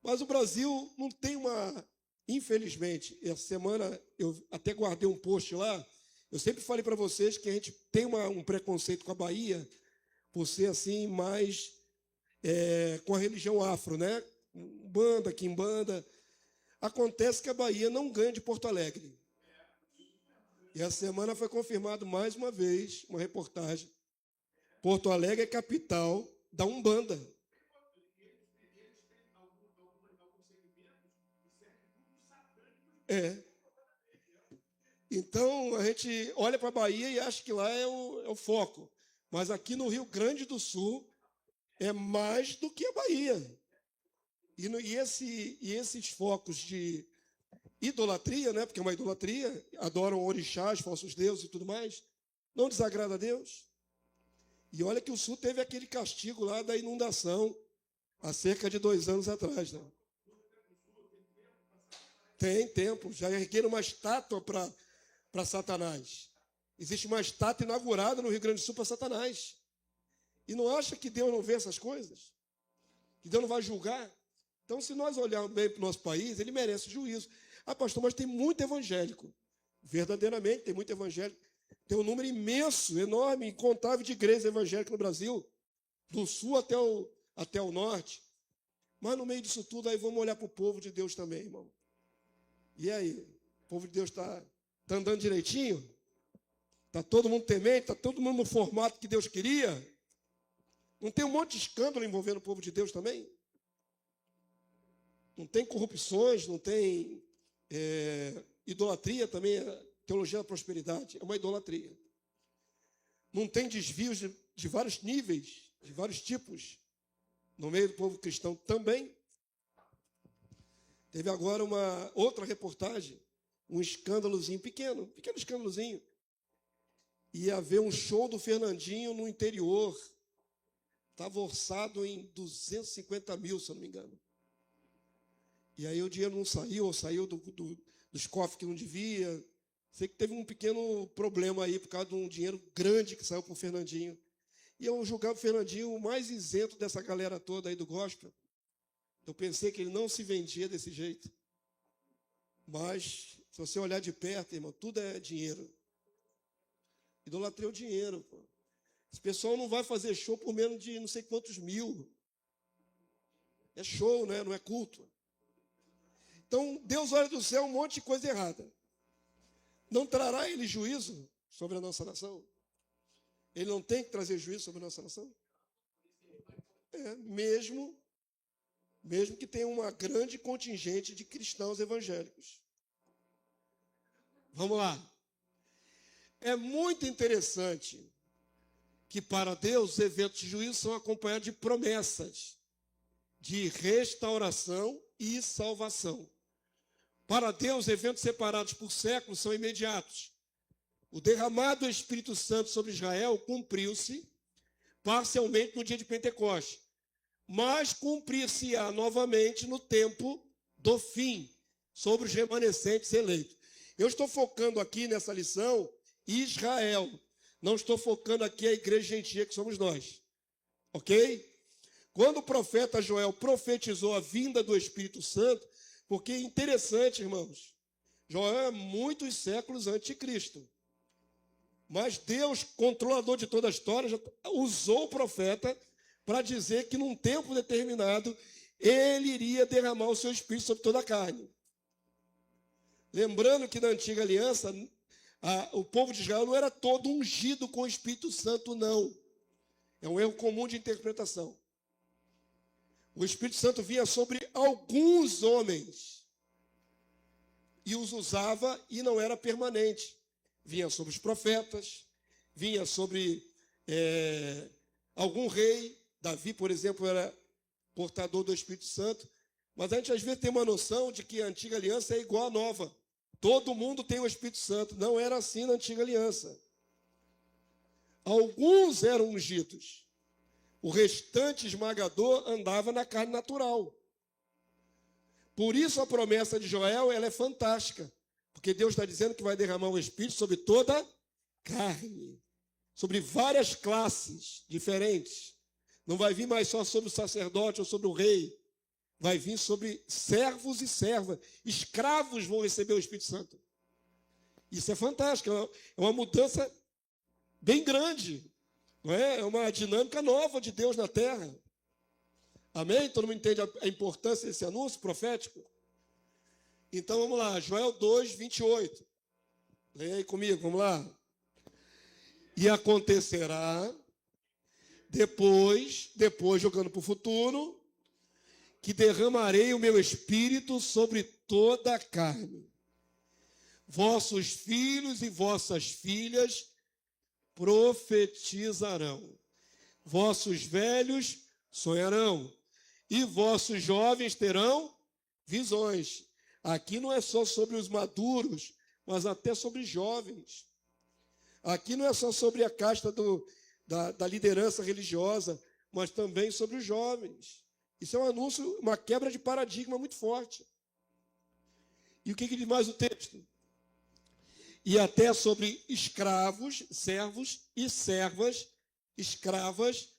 Speaker 1: Mas o Brasil não tem uma... Infelizmente, essa semana eu até guardei um post lá, eu sempre falei para vocês que a gente tem um preconceito com a Bahia, por ser assim mais com a religião afro, né? Banda, quimbanda. Acontece que a Bahia não ganha de Porto Alegre. E essa semana foi confirmado mais uma vez, uma reportagem. Porto Alegre é capital da Umbanda. Então, a gente olha para a Bahia e acha que lá é o foco. Mas aqui no Rio Grande do Sul é mais do que a Bahia. E esses focos de idolatria, né? Porque é uma idolatria, adoram orixás, falsos deuses e tudo mais, não desagrada a Deus. E olha que o Sul teve aquele castigo lá da inundação há cerca de 2 anos atrás. Né? Tem tempo, já ergueram uma estátua para Satanás. Existe uma estátua inaugurada no Rio Grande do Sul para Satanás. E não acha que Deus não vê essas coisas? Que Deus não vai julgar? Então, se nós olharmos bem para o nosso país, ele merece juízo. Ah, pastor, mas tem muito evangélico. Verdadeiramente, tem muito evangélico. Tem um número imenso, enorme, incontável de igrejas evangélicas no Brasil, do sul até o norte. Mas no meio disso tudo, aí vamos olhar para o povo de Deus também, irmão. E aí? O povo de Deus está andando direitinho? Está todo mundo temente? Está todo mundo no formato que Deus queria? Não tem um monte de escândalo envolvendo o povo de Deus também? Não tem corrupções, não tem idolatria também, teologia da prosperidade, é uma idolatria. Não tem desvios de vários níveis, de vários tipos, no meio do povo cristão também. Teve agora uma outra reportagem, um escândalozinho pequeno escândalozinho. Ia haver um show do Fernandinho no interior. Estava orçado em 250 mil, se eu não me engano. E aí o dinheiro não saiu, ou saiu dos cofres que não devia. Sei que teve um pequeno problema aí, por causa de um dinheiro grande que saiu para o Fernandinho. E eu julgava o Fernandinho o mais isento dessa galera toda aí do gospel. Eu pensei que ele não se vendia desse jeito. Mas, se você olhar de perto, irmão, tudo é dinheiro. Idolatria é o dinheiro, pô. Esse pessoal não vai fazer show por menos de não sei quantos mil. É show, né? Não é culto. Então, Deus olha do céu um monte de coisa errada. Não trará ele juízo sobre a nossa nação? Ele não tem que trazer juízo sobre a nossa nação? Mesmo que tenha uma grande contingente de cristãos evangélicos. Vamos lá. É muito interessante que para Deus os eventos de juízo são acompanhados de promessas de restauração e salvação. Para Deus, eventos separados por séculos são imediatos. O derramado do Espírito Santo sobre Israel cumpriu-se parcialmente no dia de Pentecostes, mas cumprir-se-á novamente no tempo do fim, sobre os remanescentes eleitos. Eu estou focando aqui nessa lição Israel, não estou focando aqui a igreja gentia que somos nós, ok? Quando o profeta Joel profetizou a vinda do Espírito Santo, porque é interessante, irmãos, Joel é muitos séculos antes de Cristo. Mas Deus, controlador de toda a história, já usou o profeta para dizer que num tempo determinado ele iria derramar o seu Espírito sobre toda a carne. Lembrando que na antiga aliança, o povo de Israel não era todo ungido com o Espírito Santo, não. É um erro comum de interpretação. O Espírito Santo vinha sobre alguns homens e os usava e não era permanente. Vinha sobre os profetas, vinha sobre algum rei. Davi, por exemplo, era portador do Espírito Santo. Mas a gente às vezes tem uma noção de que a antiga aliança é igual à nova. Todo mundo tem o Espírito Santo. Não era assim na antiga aliança. Alguns eram ungidos. O restante esmagador andava na carne natural. Por isso a promessa de Joel ela é fantástica. Porque Deus está dizendo que vai derramar o Espírito sobre toda a carne. Sobre várias classes diferentes. Não vai vir mais só sobre o sacerdote ou sobre o rei. Vai vir sobre servos e servas. Escravos vão receber o Espírito Santo. Isso é fantástico. É uma mudança bem grande. Não é? É uma dinâmica nova de Deus na terra. Amém? Todo mundo entende a importância desse anúncio profético? Então vamos lá. Joel 2, 28. Leia aí comigo, vamos lá. E acontecerá, depois jogando para o futuro, que derramarei o meu espírito sobre toda a carne. Vossos filhos e vossas filhas profetizarão. Vossos velhos sonharão. E vossos jovens terão visões. Aqui não é só sobre os maduros, mas até sobre jovens. Aqui não é só sobre a casta da liderança religiosa, mas também sobre os jovens. Isso é um anúncio, uma quebra de paradigma muito forte. E o que diz mais o texto? E até sobre escravos, servos e servas, escravas,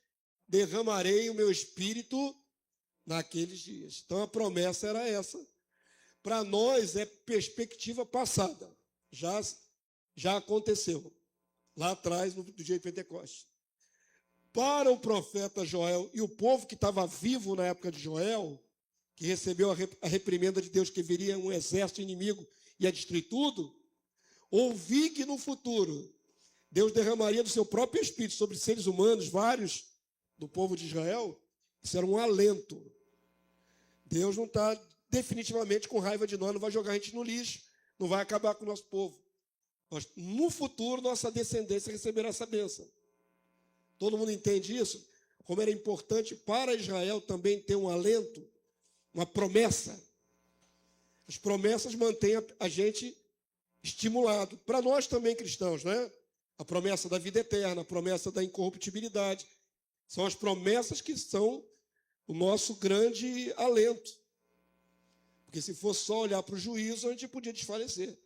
Speaker 1: derramarei o meu espírito naqueles dias. Então a promessa era essa. Para nós é perspectiva passada. Já aconteceu. Lá atrás, no dia de Pentecostes. Para o profeta Joel e o povo que estava vivo na época de Joel, que recebeu a reprimenda de Deus que viria um exército inimigo e ia destruir tudo, ouvi que no futuro Deus derramaria do seu próprio espírito sobre seres humanos, vários do povo de Israel. Isso era um alento. Deus não está definitivamente com raiva de nós, não vai jogar a gente no lixo, não vai acabar com o nosso povo. Mas no futuro, nossa descendência receberá essa bênção. Todo mundo entende isso? Como era importante para Israel também ter um alento, uma promessa. As promessas mantêm a gente estimulado. Para nós também cristãos, né? A promessa da vida eterna, a promessa da incorruptibilidade. São as promessas que são o nosso grande alento. Porque se fosse só olhar para o juízo, a gente podia desfalecer.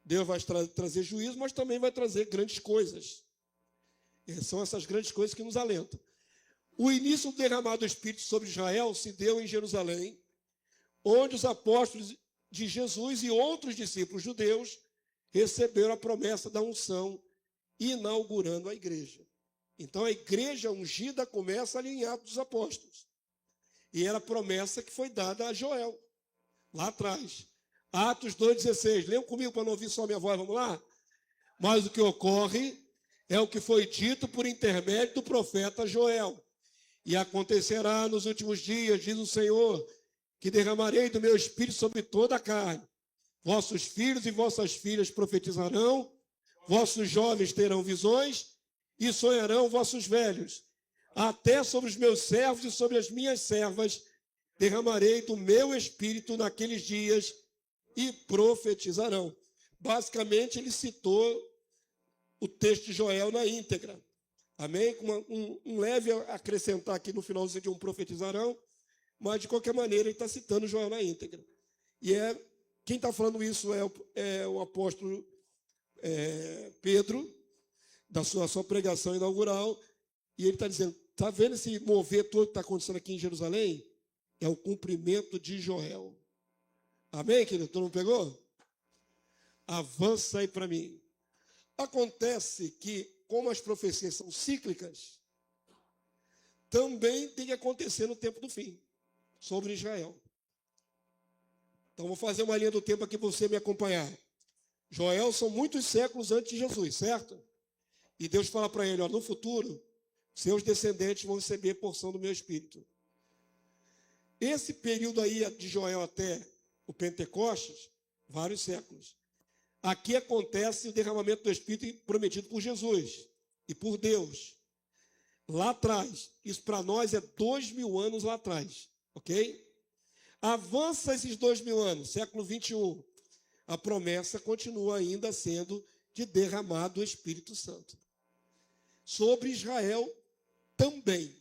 Speaker 1: Deus vai trazer juízo, mas também vai trazer grandes coisas. E são essas grandes coisas que nos alentam. O início do derramado do Espírito sobre Israel se deu em Jerusalém, onde os apóstolos de Jesus e outros discípulos judeus receberam a promessa da unção, inaugurando a igreja. Então a igreja ungida começa ali em Atos dos Apóstolos. E era a promessa que foi dada a Joel, lá atrás. Atos 2,16. Leiam comigo para não ouvir só a minha voz, vamos lá? Mas o que ocorre é o que foi dito por intermédio do profeta Joel. E acontecerá nos últimos dias, diz o Senhor, que derramarei do meu espírito sobre toda a carne. Vossos filhos e vossas filhas profetizarão, vossos jovens terão visões e sonharão vossos velhos. Até sobre os meus servos e sobre as minhas servas derramarei do meu espírito naqueles dias e profetizarão. Basicamente, ele citou o texto de Joel na íntegra. Amém? Com um leve acrescentar aqui no finalzinho de um profetizarão, mas de qualquer maneira ele está citando Joel na íntegra. E quem está falando isso é o apóstolo Pedro, da sua pregação inaugural, e ele está dizendo, está vendo esse mover todo que está acontecendo aqui em Jerusalém? É o cumprimento de Joel. Amém, querido? Todo mundo pegou? Avança aí para mim. Acontece que, como as profecias são cíclicas, também tem que acontecer no tempo do fim, sobre Israel. Então, vou fazer uma linha do tempo aqui para você me acompanhar. Joel são muitos séculos antes de Jesus, certo? E Deus fala para ele, ó, no futuro, seus descendentes vão receber porção do meu espírito. Esse período aí de Joel até o Pentecostes, vários séculos. Aqui acontece o derramamento do Espírito prometido por Jesus e por Deus. lá atrás. Isso para nós é 2000 anos lá atrás, ok? Avança esses 2000 anos, século 21. A promessa continua ainda sendo de derramar do Espírito Santo. Sobre Israel também.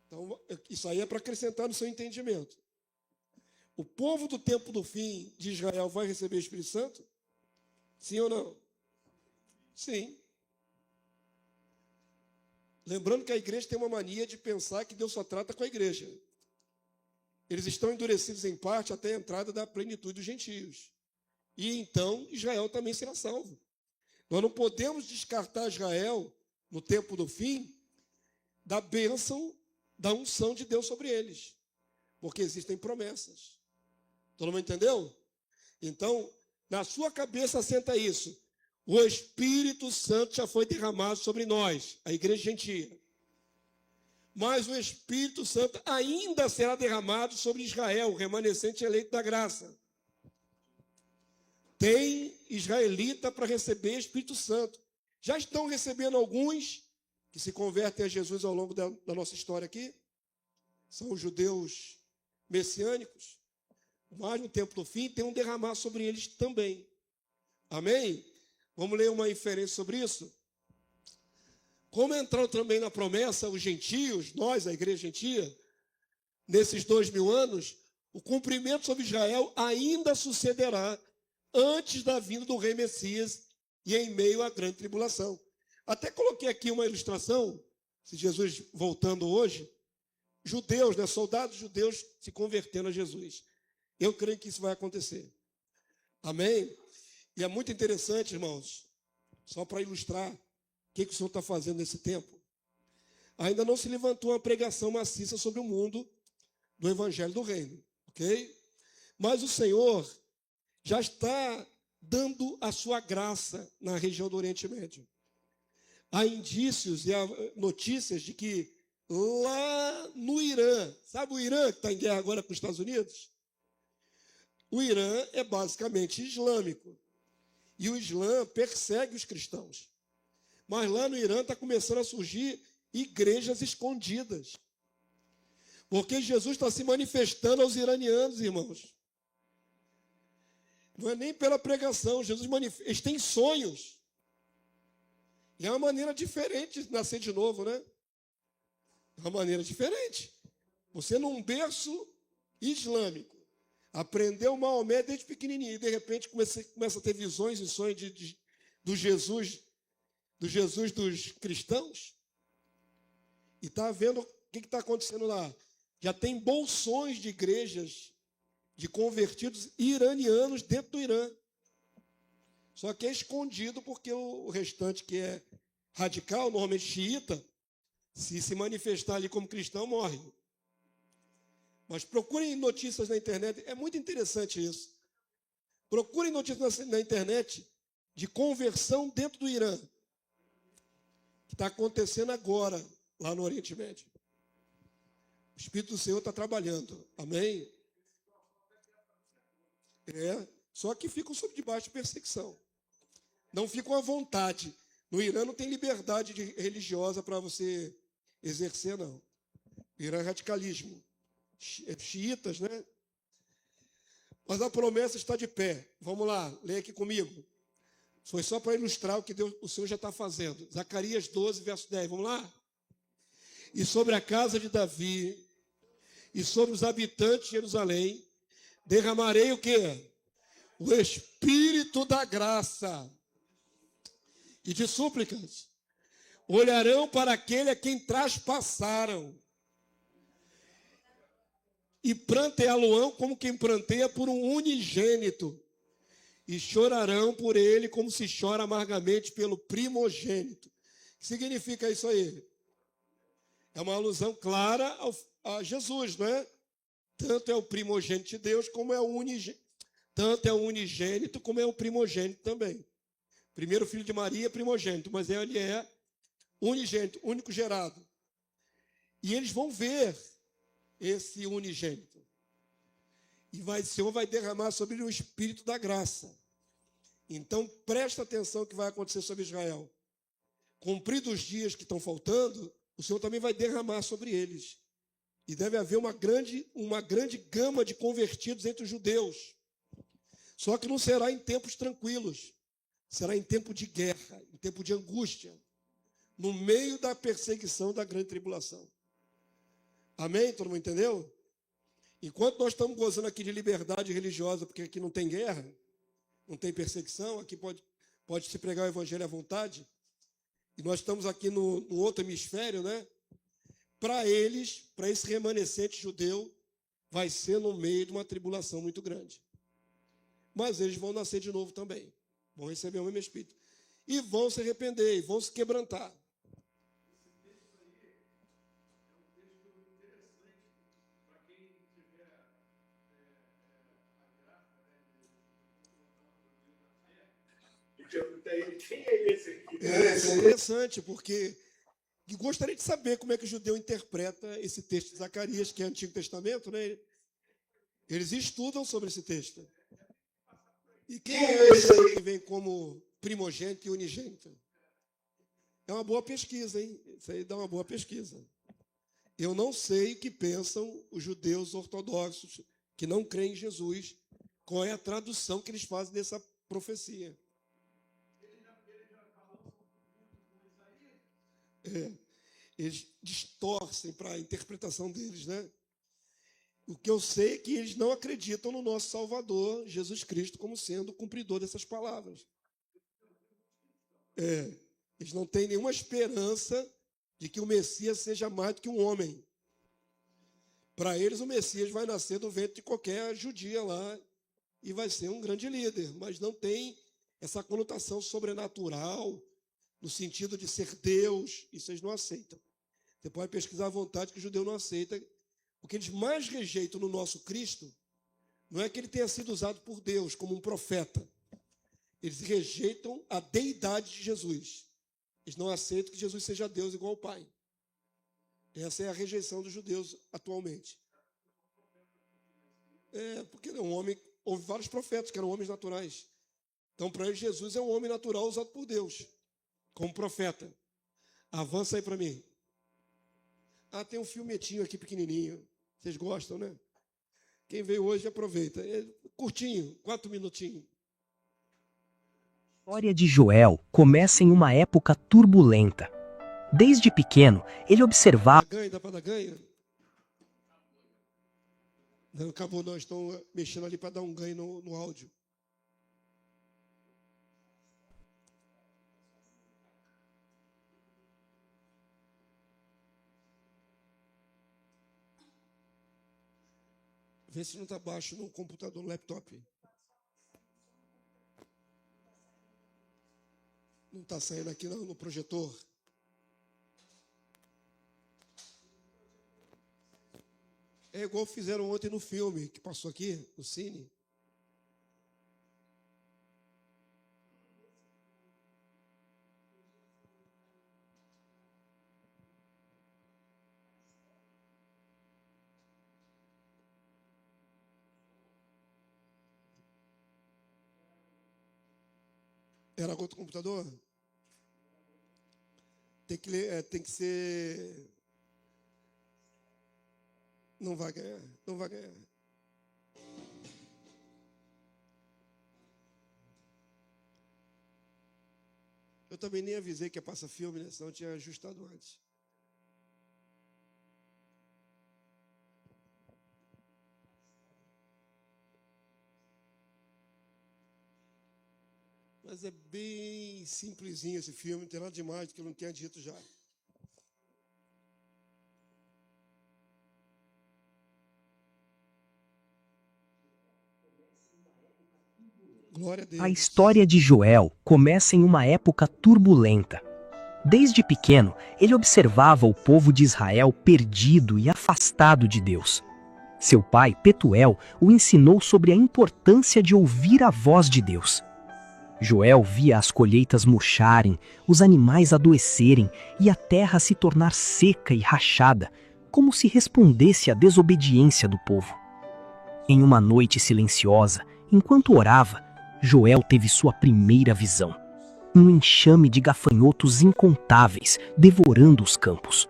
Speaker 1: Então, isso aí é para acrescentar no seu entendimento. O povo do tempo do fim de Israel vai receber o Espírito Santo? Sim ou não? Sim. Lembrando que a igreja tem uma mania de pensar que Deus só trata com a igreja. Eles estão endurecidos em parte até a entrada da plenitude dos gentios. E então Israel também será salvo. Nós não podemos descartar Israel, no tempo do fim, da bênção, da unção de Deus sobre eles. Porque existem promessas. Todo mundo entendeu? Então, na sua cabeça assenta isso. O Espírito Santo já foi derramado sobre nós, a igreja gentia. Mas o Espírito Santo ainda será derramado sobre Israel, o remanescente eleito da graça. Tem israelita para receber Espírito Santo. Já estão recebendo alguns que se convertem a Jesus ao longo da nossa história aqui. São os judeus messiânicos. Mas no tempo do fim tem um derramar sobre eles também. Amém? Vamos ler uma inferência sobre isso? Como entraram também na promessa os gentios, nós, a igreja gentia, nesses 2000 anos, o cumprimento sobre Israel ainda sucederá antes da vinda do rei Messias e em meio à grande tribulação. Até coloquei aqui uma ilustração, se Jesus voltando hoje, judeus, né, soldados judeus se convertendo a Jesus. Eu creio que isso vai acontecer. Amém? E é muito interessante, irmãos, só para ilustrar o que o Senhor está fazendo nesse tempo. Ainda não se levantou uma pregação maciça sobre o mundo do Evangelho do Reino, ok? Mas o Senhor já está dando a sua graça na região do Oriente Médio. Há indícios e há notícias de que lá no Irã, sabe o Irã que está em guerra agora com os Estados Unidos? O Irã é basicamente islâmico. E o Islã persegue os cristãos. Mas lá no Irã está começando a surgir igrejas escondidas. Porque Jesus está se manifestando aos iranianos, irmãos. Não é nem pela pregação. Jesus eles têm sonhos. E é uma maneira diferente de nascer de novo, né? É uma maneira diferente. Você num berço islâmico. Aprendeu Maomé desde pequenininho. E de repente começa a ter visões e sonhos do Jesus dos cristãos. E está vendo o que está acontecendo lá. Já tem bolsões de igrejas de convertidos iranianos dentro do Irã. Só que é escondido porque o restante que é radical, normalmente xiita, se manifestar ali como cristão, morre. Mas procurem notícias na internet, é muito interessante isso. Procurem notícias na internet de conversão dentro do Irã, que está acontecendo agora, lá no Oriente Médio. O Espírito do Senhor está trabalhando, amém? Só que ficam sob debaixo de perseguição. Não ficam à vontade. No Irã não tem liberdade religiosa para você exercer, não. O Irã é radicalismo. Xiitas, né? Mas a promessa está de pé. Vamos lá, leia aqui comigo. Foi só para ilustrar o que o Senhor já está fazendo. Zacarias 12, verso 10. Vamos lá? E sobre a casa de Davi e sobre os habitantes de Jerusalém derramarei o quê? O Espírito da graça e de súplicas. Olharão para aquele a quem traspassaram. E pranteá-lo-ão como quem pranteia por um unigênito. E chorarão por ele como se chora amargamente pelo primogênito. O que significa isso aí? É uma alusão clara a Jesus, não é? Tanto é o primogênito de Deus como é o unigênito. Tanto é o unigênito como é o primogênito também. Primeiro filho de Maria é primogênito, mas ele é unigênito, único gerado. E eles vão ver esse unigênito. E o Senhor vai derramar sobre ele o Espírito da graça. Então, presta atenção no que vai acontecer sobre Israel. cumpridos os dias que estão faltando, o Senhor também vai derramar sobre eles. E deve haver uma grande gama de convertidos entre os judeus. Só que não será em tempos tranquilos. Será em tempo de guerra, em tempo de angústia, no meio da perseguição da grande tribulação. Amém? Todo mundo entendeu? Enquanto nós estamos gozando aqui de liberdade religiosa, porque aqui não tem guerra, não tem perseguição, aqui pode se pregar o evangelho à vontade, e nós estamos aqui no outro hemisfério, né? Para eles, para esse remanescente judeu, vai ser no meio de uma tribulação muito grande. Mas eles vão nascer de novo também. Vão receber o mesmo Espírito. E vão se arrepender, e vão se quebrantar.
Speaker 3: Quem é esse aqui?
Speaker 1: Isso é interessante, porque eu gostaria de saber como é que o judeu interpreta esse texto de Zacarias, que é Antigo Testamento, né? Eles estudam sobre esse texto. E quem é esse aí que vem como primogênito e unigênito? É uma boa pesquisa, hein? Isso aí dá uma boa pesquisa. Eu não sei o que pensam os judeus ortodoxos que não creem em Jesus, qual é a tradução que eles fazem dessa profecia. Eles distorcem para a interpretação deles, né? O que eu sei é que eles não acreditam no nosso Salvador, Jesus Cristo, como sendo o cumpridor dessas palavras. Eles não têm nenhuma esperança de que o Messias seja mais do que um homem. Para eles, o Messias vai nascer do ventre de qualquer judia lá e vai ser um grande líder, mas não tem essa conotação sobrenatural, no sentido de ser Deus. Isso eles não aceitam. Você pode pesquisar à vontade que o judeu não aceita. O que eles mais rejeitam no nosso Cristo não é que ele tenha sido usado por Deus como um profeta. Eles rejeitam a deidade de Jesus. Eles não aceitam que Jesus seja Deus igual ao Pai. Essa é a rejeição dos judeus atualmente. Porque um homem, houve vários profetas que eram homens naturais. Então, para eles, Jesus é um homem natural usado por Deus, como profeta. Avança aí para mim. Tem um filmetinho aqui pequenininho. Vocês gostam, né? Quem veio hoje aproveita. É curtinho, 4 minutinhos.
Speaker 4: A história de Joel começa em uma época turbulenta. Desde pequeno, ele observava...
Speaker 1: Dá para dar ganho? Não, acabou, nós estamos mexendo ali para dar um ganho no áudio. Vê se não está baixo no computador, no laptop. Não está saindo aqui não, no projetor. É igual fizeram ontem no filme, que passou aqui, no cine. Era contra o computador? Tem que ser... Não vai ganhar, não vai ganhar. Eu também nem avisei que ia passar filme, né? Senão eu tinha ajustado antes. Mas é bem simplesinho esse filme, não tem nada demais do que eu não tenha dito já. Glória a Deus.
Speaker 4: A história de Joel começa em uma época turbulenta. Desde pequeno, ele observava o povo de Israel perdido e afastado de Deus. Seu pai, Petuel, o ensinou sobre a importância de ouvir a voz de Deus. Joel via as colheitas murcharem, os animais adoecerem e a terra se tornar seca e rachada, como se respondesse à desobediência do povo. Em uma noite silenciosa, enquanto orava, Joel teve sua primeira visão. um enxame de gafanhotos incontáveis devorando os campos.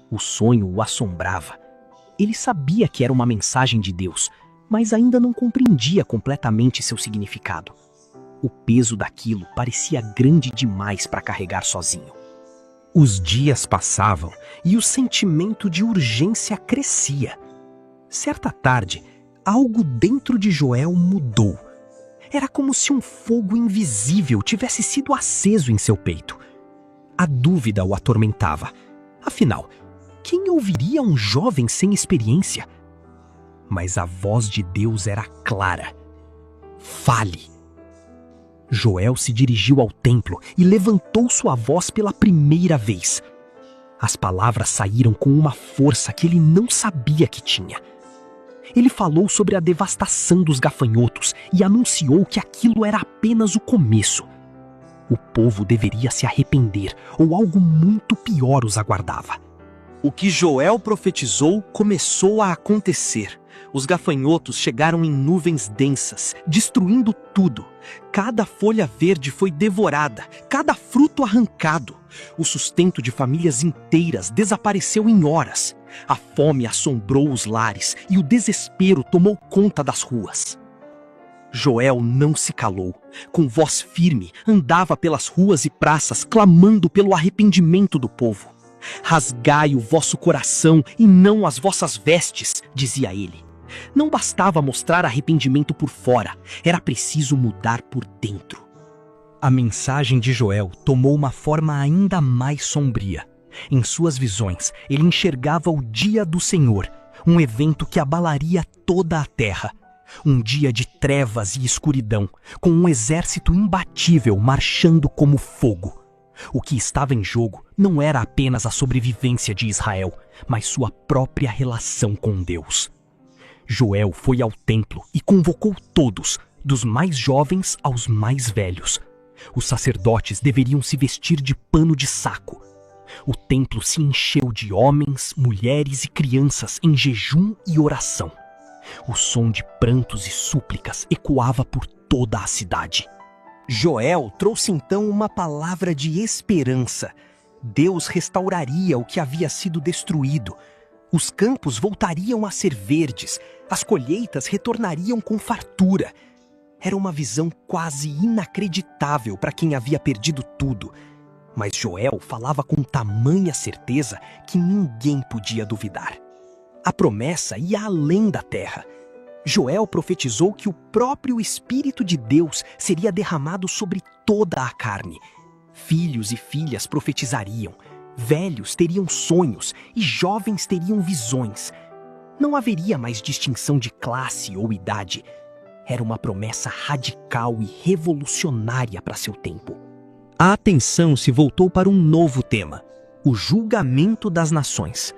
Speaker 4: O sonho o assombrava. Ele sabia que era uma mensagem de Deus, mas ainda não compreendia completamente seu significado. O peso daquilo parecia grande demais para carregar sozinho. Os dias passavam e o sentimento de urgência crescia. Certa tarde, algo dentro de Joel mudou. Era como se um fogo invisível tivesse sido aceso em seu peito. A dúvida o atormentava. Afinal, quem ouviria um jovem sem experiência? Mas a voz de Deus era clara. Fale! Joel se dirigiu ao templo e levantou sua voz pela primeira vez. As palavras saíram com uma força que ele não sabia que tinha. Ele falou sobre a devastação dos gafanhotos e anunciou que aquilo era apenas o começo. O povo deveria se arrepender ou algo muito pior os aguardava. O que Joel profetizou começou a acontecer. Os gafanhotos chegaram em nuvens densas, destruindo tudo. Cada folha verde foi devorada, cada fruto arrancado. O sustento de famílias inteiras desapareceu em horas. A fome assombrou os lares e o desespero tomou conta das ruas. Joel não se calou. Com voz firme, andava pelas ruas e praças clamando pelo arrependimento do povo. Rasgai o vosso coração e não as vossas vestes, dizia ele. Não bastava mostrar arrependimento por fora, era preciso mudar por dentro. A mensagem de Joel tomou uma forma ainda mais sombria. Em suas visões, ele enxergava o dia do Senhor, um evento que abalaria toda a terra. Um dia de trevas e escuridão, com um exército imbatível marchando como fogo. O que estava em jogo não era apenas a sobrevivência de Israel, mas sua própria relação com Deus. Joel foi ao templo e convocou todos, dos mais jovens aos mais velhos. Os sacerdotes deveriam se vestir de pano de saco. O templo se encheu de homens, mulheres e crianças em jejum e oração. O som de prantos e súplicas ecoava por toda a cidade. Joel trouxe então uma palavra de esperança. Deus restauraria o que havia sido destruído. Os campos voltariam a ser verdes, as colheitas retornariam com fartura. Era uma visão quase inacreditável para quem havia perdido tudo. Mas Joel falava com tamanha certeza que ninguém podia duvidar. A promessa ia além da terra. Joel profetizou que o próprio Espírito de Deus seria derramado sobre toda a carne. Filhos e filhas profetizariam, velhos teriam sonhos e jovens teriam visões. Não haveria mais distinção de classe ou idade. Era uma promessa radical e revolucionária para seu tempo. A atenção se voltou para um novo tema: o julgamento das nações.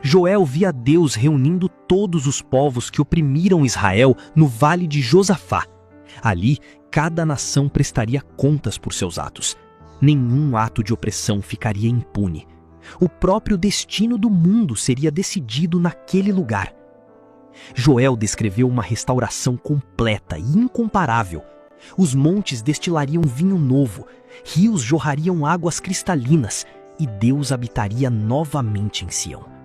Speaker 4: Joel via Deus reunindo todos os povos que oprimiram Israel no vale de Josafá. Ali, cada nação prestaria contas por seus atos. Nenhum ato de opressão ficaria impune. O próprio destino do mundo seria decidido naquele lugar. Joel descreveu uma restauração completa e incomparável. Os montes destilariam vinho novo, rios jorrariam águas cristalinas e Deus habitaria novamente em Sião.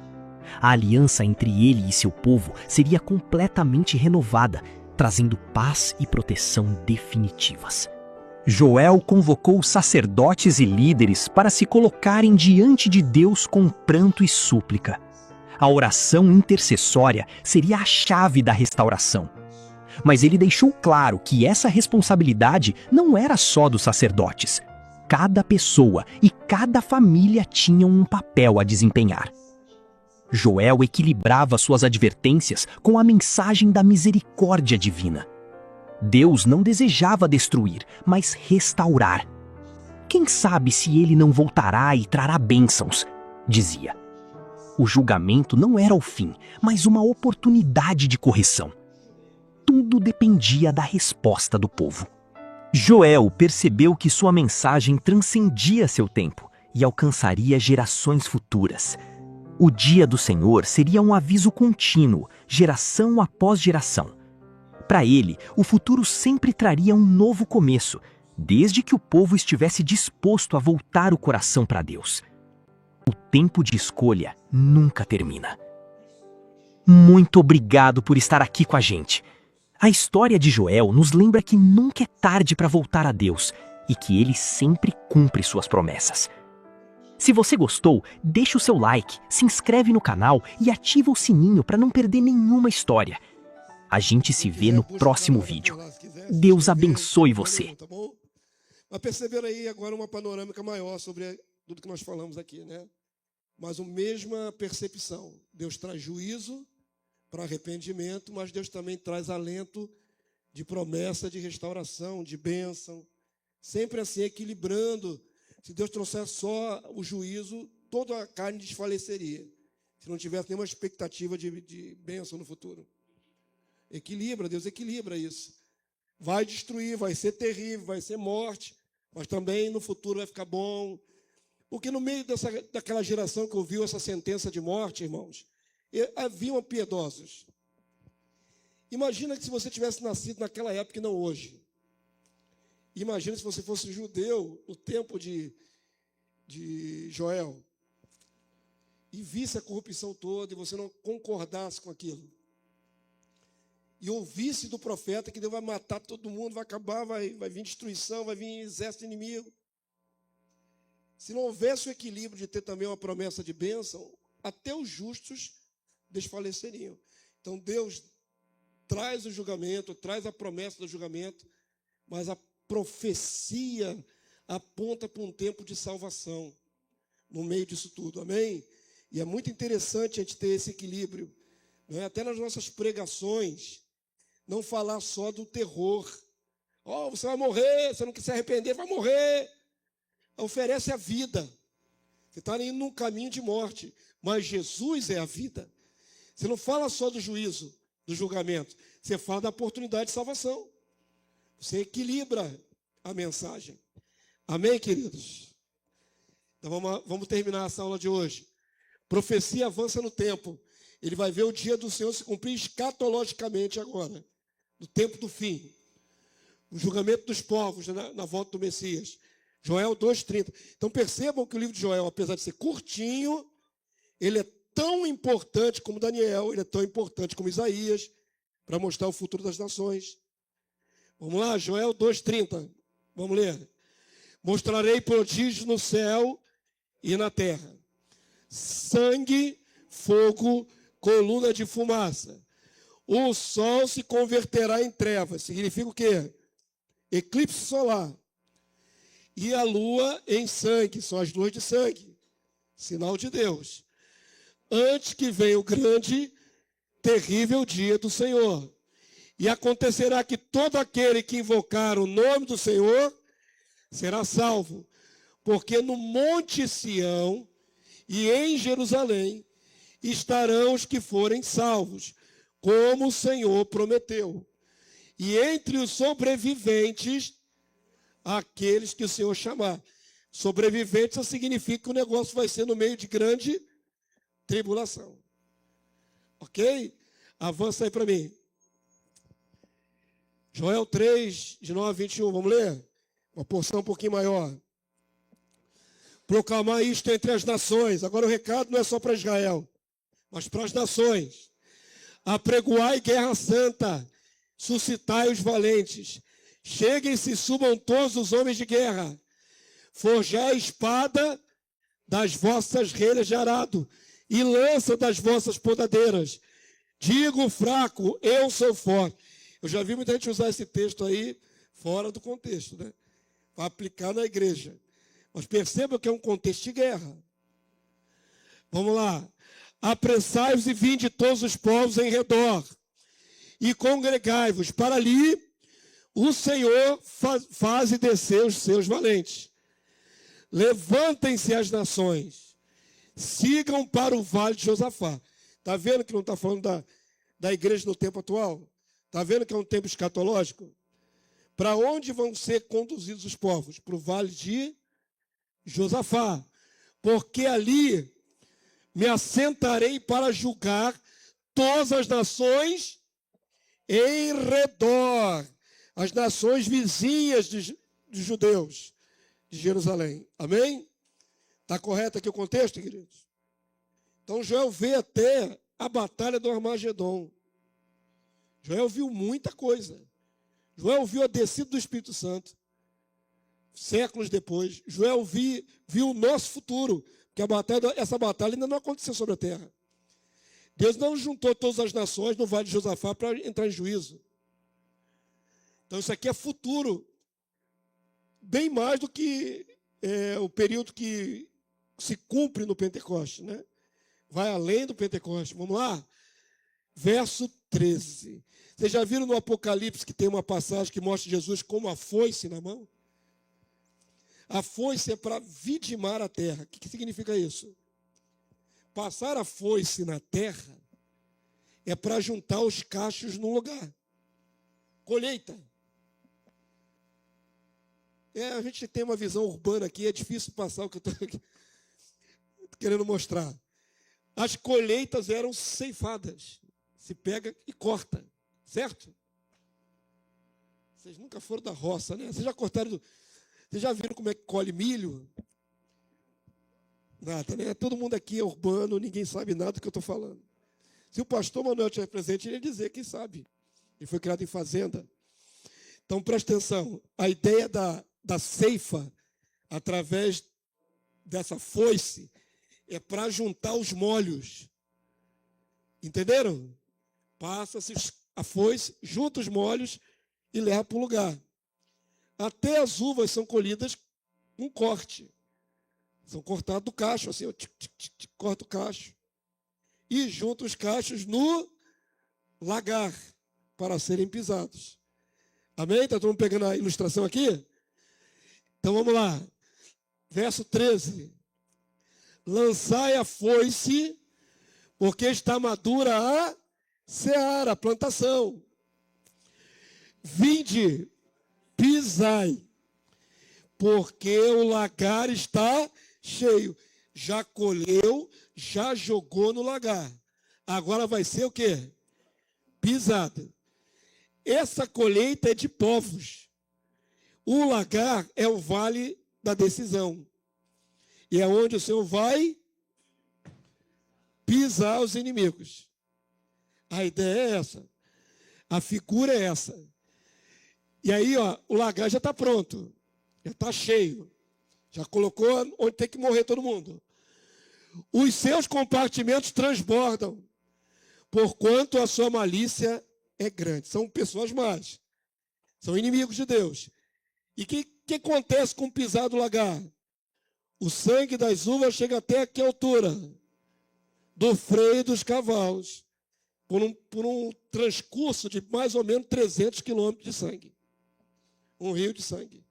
Speaker 4: A aliança entre ele e seu povo seria completamente renovada, trazendo paz e proteção definitivas. Joel convocou sacerdotes e líderes para se colocarem diante de Deus com pranto e súplica. A oração intercessória seria a chave da restauração. Mas ele deixou claro que essa responsabilidade não era só dos sacerdotes. Cada pessoa e cada família tinham um papel a desempenhar. Joel equilibrava suas advertências com a mensagem da misericórdia divina. Deus não desejava destruir, mas restaurar. Quem sabe se ele não voltará e trará bênçãos, dizia. O julgamento não era o fim, mas uma oportunidade de correção. Tudo dependia da resposta do povo. Joel percebeu que sua mensagem transcendia seu tempo e alcançaria gerações futuras. O dia do Senhor seria um aviso contínuo, geração após geração. Para ele, o futuro sempre traria um novo começo, desde que o povo estivesse disposto a voltar o coração para Deus. O tempo de escolha nunca termina. Muito obrigado por estar aqui com a gente. A história de Joel nos lembra que nunca é tarde para voltar a Deus e que Ele sempre cumpre suas promessas. Se você gostou, deixe o seu like, se inscreve no canal e ativa o sininho para não perder nenhuma história. A gente se vê no próximo vídeo. Deus abençoe você.
Speaker 1: Tá bom? Mas perceberam aí agora uma panorâmica maior sobre tudo que nós falamos aqui, né? Mas a mesma percepção. Deus traz juízo para arrependimento, mas Deus também traz alento de promessa, de restauração, de bênção. Sempre assim, equilibrando. Se Deus trouxer só o juízo, toda a carne desfaleceria. Se não tivesse nenhuma expectativa de bênção no futuro. Equilibra, Deus equilibra isso. Vai destruir, vai ser terrível, vai ser morte, mas também no futuro vai ficar bom. Porque no meio daquela geração que ouviu essa sentença de morte, irmãos, haviam piedosos. Imagina que se você tivesse nascido naquela época e não hoje. Imagina se você fosse judeu no tempo de Joel e visse a corrupção toda e você não concordasse com aquilo. E ouvisse do profeta que Deus vai matar todo mundo, vai acabar, vai vir destruição, vai vir exército inimigo. Se não houvesse o equilíbrio de ter também uma promessa de bênção, até os justos desfaleceriam. Então Deus traz o julgamento, traz a promessa do julgamento, mas a profecia aponta para um tempo de salvação no meio disso tudo, amém? E é muito interessante a gente ter esse equilíbrio, não é? Até nas nossas pregações, não falar só do terror. Você vai morrer, você não quer se arrepender, vai morrer. Oferece a vida. Você está indo num caminho de morte, mas Jesus é a vida. Você não fala só do juízo, do julgamento, você fala da oportunidade de salvação. Você equilibra a mensagem. Amém, queridos? Então vamos terminar essa aula de hoje. Profecia avança no tempo. Ele vai ver o dia do Senhor se cumprir escatologicamente agora, no tempo do fim. O julgamento dos povos na volta do Messias. Joel 2,30. Então percebam que o livro de Joel, apesar de ser curtinho, ele é tão importante como Daniel, ele é tão importante como Isaías, para mostrar o futuro das nações. Vamos lá, Joel 2,30. Vamos ler. Mostrarei prodígios no céu e na terra. Sangue, fogo, coluna de fumaça. O sol se converterá em trevas. Significa o quê? Eclipse solar. E a lua em sangue. São as luas de sangue. Sinal de Deus. Antes que venha o grande, terrível dia do Senhor. E acontecerá que todo aquele que invocar o nome do Senhor será salvo. Porque no Monte Sião e em Jerusalém estarão os que forem salvos, como o Senhor prometeu. E entre os sobreviventes, aqueles que o Senhor chamar. Sobreviventes só significa que o negócio vai ser no meio de grande tribulação. Ok? Avança aí para mim. Joel 3, de 9 a 21, vamos ler? Uma porção um pouquinho maior. Proclamar isto entre as nações. Agora o recado não é só para Israel, mas para as nações. Apregoai guerra santa, suscitai os valentes. Cheguem-se e subam todos os homens de guerra. Forjai a espada das vossas relhas de arado e lança das vossas podadeiras. Digo fraco, eu sou forte. Eu já vi muita gente usar esse texto aí fora do contexto, né? Para aplicar na igreja. Mas perceba que é um contexto de guerra. Vamos lá. Apressai-vos e vinde todos os povos em redor. E congregai-vos. Para ali, o Senhor faz descer os seus valentes. Levantem-se as nações. Sigam para o vale de Josafá. Está vendo que não está falando da igreja no tempo atual? Está vendo que é um tempo escatológico? Para onde vão ser conduzidos os povos? Para o vale de Josafá. Porque ali me assentarei para julgar todas as nações em redor. As nações vizinhas dos judeus de Jerusalém. Amém? Está correto aqui o contexto, queridos? Então Joel vê até a batalha do Armagedon. Joel viu muita coisa. Joel viu a descida do Espírito Santo. Séculos depois, Joel viu o nosso futuro, porque essa batalha ainda não aconteceu sobre a terra. Deus não juntou todas as nações no Vale de Josafá para entrar em juízo. Então isso aqui é futuro, bem mais do que o período que se cumpre no Pentecoste, né? Vai além do Pentecoste. Vamos lá? Verso 13. Vocês já viram no Apocalipse que tem uma passagem que mostra Jesus com uma foice na mão? A foice é para vidimar a terra. O que significa isso? Passar a foice na terra é para juntar os cachos num lugar. Colheita. A gente tem uma visão urbana aqui, é difícil passar o que eu estou querendo mostrar. As colheitas eram ceifadas. Se pega e corta, certo? Vocês nunca foram da roça, né? Vocês já cortaram, vocês já viram como é que colhe milho? Nada, né? Todo mundo aqui é urbano, ninguém sabe nada do que eu estou falando. Se o pastor Manuel estiver presente, ele ia dizer quem sabe. Ele foi criado em fazenda. Então, presta atenção. A ideia da ceifa, através dessa foice, é para juntar os molhos. Entenderam? Passa-se a foice, junta os molhos e leva para o lugar. Até as uvas são colhidas com corte. São cortados do cacho, assim, corta o cacho. E junta os cachos no lagar, para serem pisados. Amém? Está todo mundo pegando a ilustração aqui? Então vamos lá. Verso 13. Lançai a foice, porque está madura a seara, a plantação. Vinde, pisai, porque o lagar está cheio. Já colheu, já jogou no lagar. Agora vai ser o quê? Pisado. Essa colheita é de povos. O lagar é o vale da decisão. E é onde o Senhor vai pisar os inimigos. A ideia é essa. A figura é essa. E aí, ó, o lagar já está pronto. Já está cheio. Já colocou onde tem que morrer todo mundo. Os seus compartimentos transbordam, porquanto a sua malícia é grande. São pessoas más. São inimigos de Deus. E o que acontece com o pisar do lagar? O sangue das uvas chega até a que altura? Do freio dos cavalos. Por um transcurso de mais ou menos 300 quilômetros de sangue. Um rio de sangue.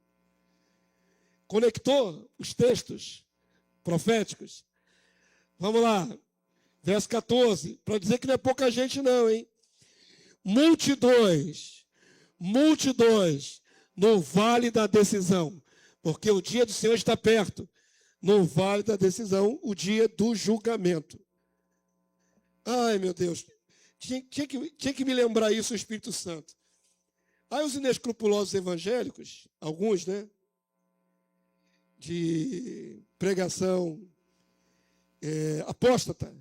Speaker 1: Conectou os textos proféticos. Vamos lá. Verso 14. Para dizer que não é pouca gente não, hein? Multidões no vale da decisão. Porque o dia do Senhor está perto. No vale da decisão, o dia do julgamento. Ai, meu Deus. Tinha que me lembrar isso o Espírito Santo. Aí os inescrupulosos evangélicos, alguns, né? De pregação apóstata,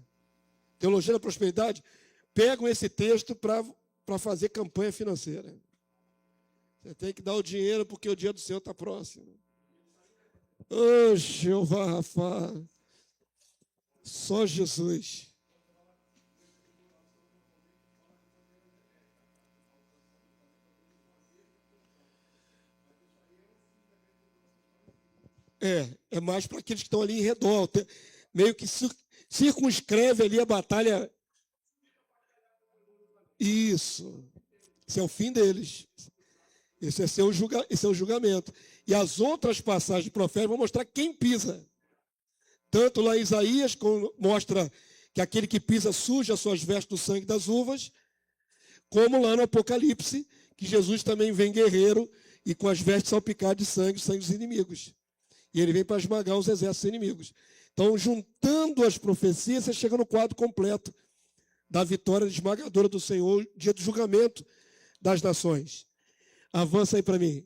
Speaker 1: teologia da prosperidade, pegam esse texto para fazer campanha financeira. Você tem que dar o dinheiro porque o dia do Senhor está próximo. Oh, Jeová Rafá, só Jesus. É mais para aqueles que estão ali em redor, meio que circunscreve ali a batalha. Isso. Esse é o fim deles. Esse é o julgamento. E as outras passagens proféticas vão mostrar quem pisa. Tanto lá em Isaías, mostra que aquele que pisa suja as suas vestes do sangue das uvas, como lá no Apocalipse, que Jesus também vem guerreiro e com as vestes salpicadas de sangue, o sangue dos inimigos. E ele vem para esmagar os exércitos inimigos. Então, juntando as profecias, você chega no quadro completo da vitória esmagadora do Senhor, dia do julgamento das nações. Avança aí para mim.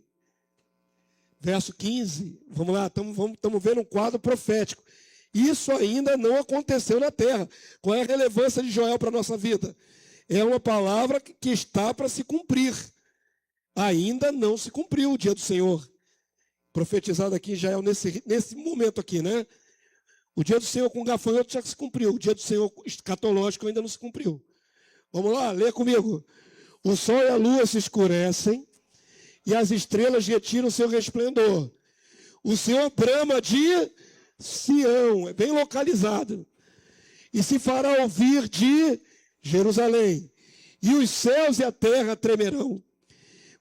Speaker 1: verso 15. Vamos lá, estamos vendo um quadro profético. Isso ainda não aconteceu na terra. Qual é a relevância de Joel para a nossa vida? É uma palavra que está para se cumprir. Ainda não se cumpriu o dia do Senhor. Profetizado aqui em Israel nesse momento aqui, né? O dia do Senhor com gafanhoto já se cumpriu. O dia do Senhor escatológico ainda não se cumpriu. Vamos lá, lê comigo. O sol e a lua se escurecem e as estrelas retiram seu resplendor. O Senhor brama de Sião, é bem localizado, e se fará ouvir de Jerusalém, e os céus e a terra tremerão.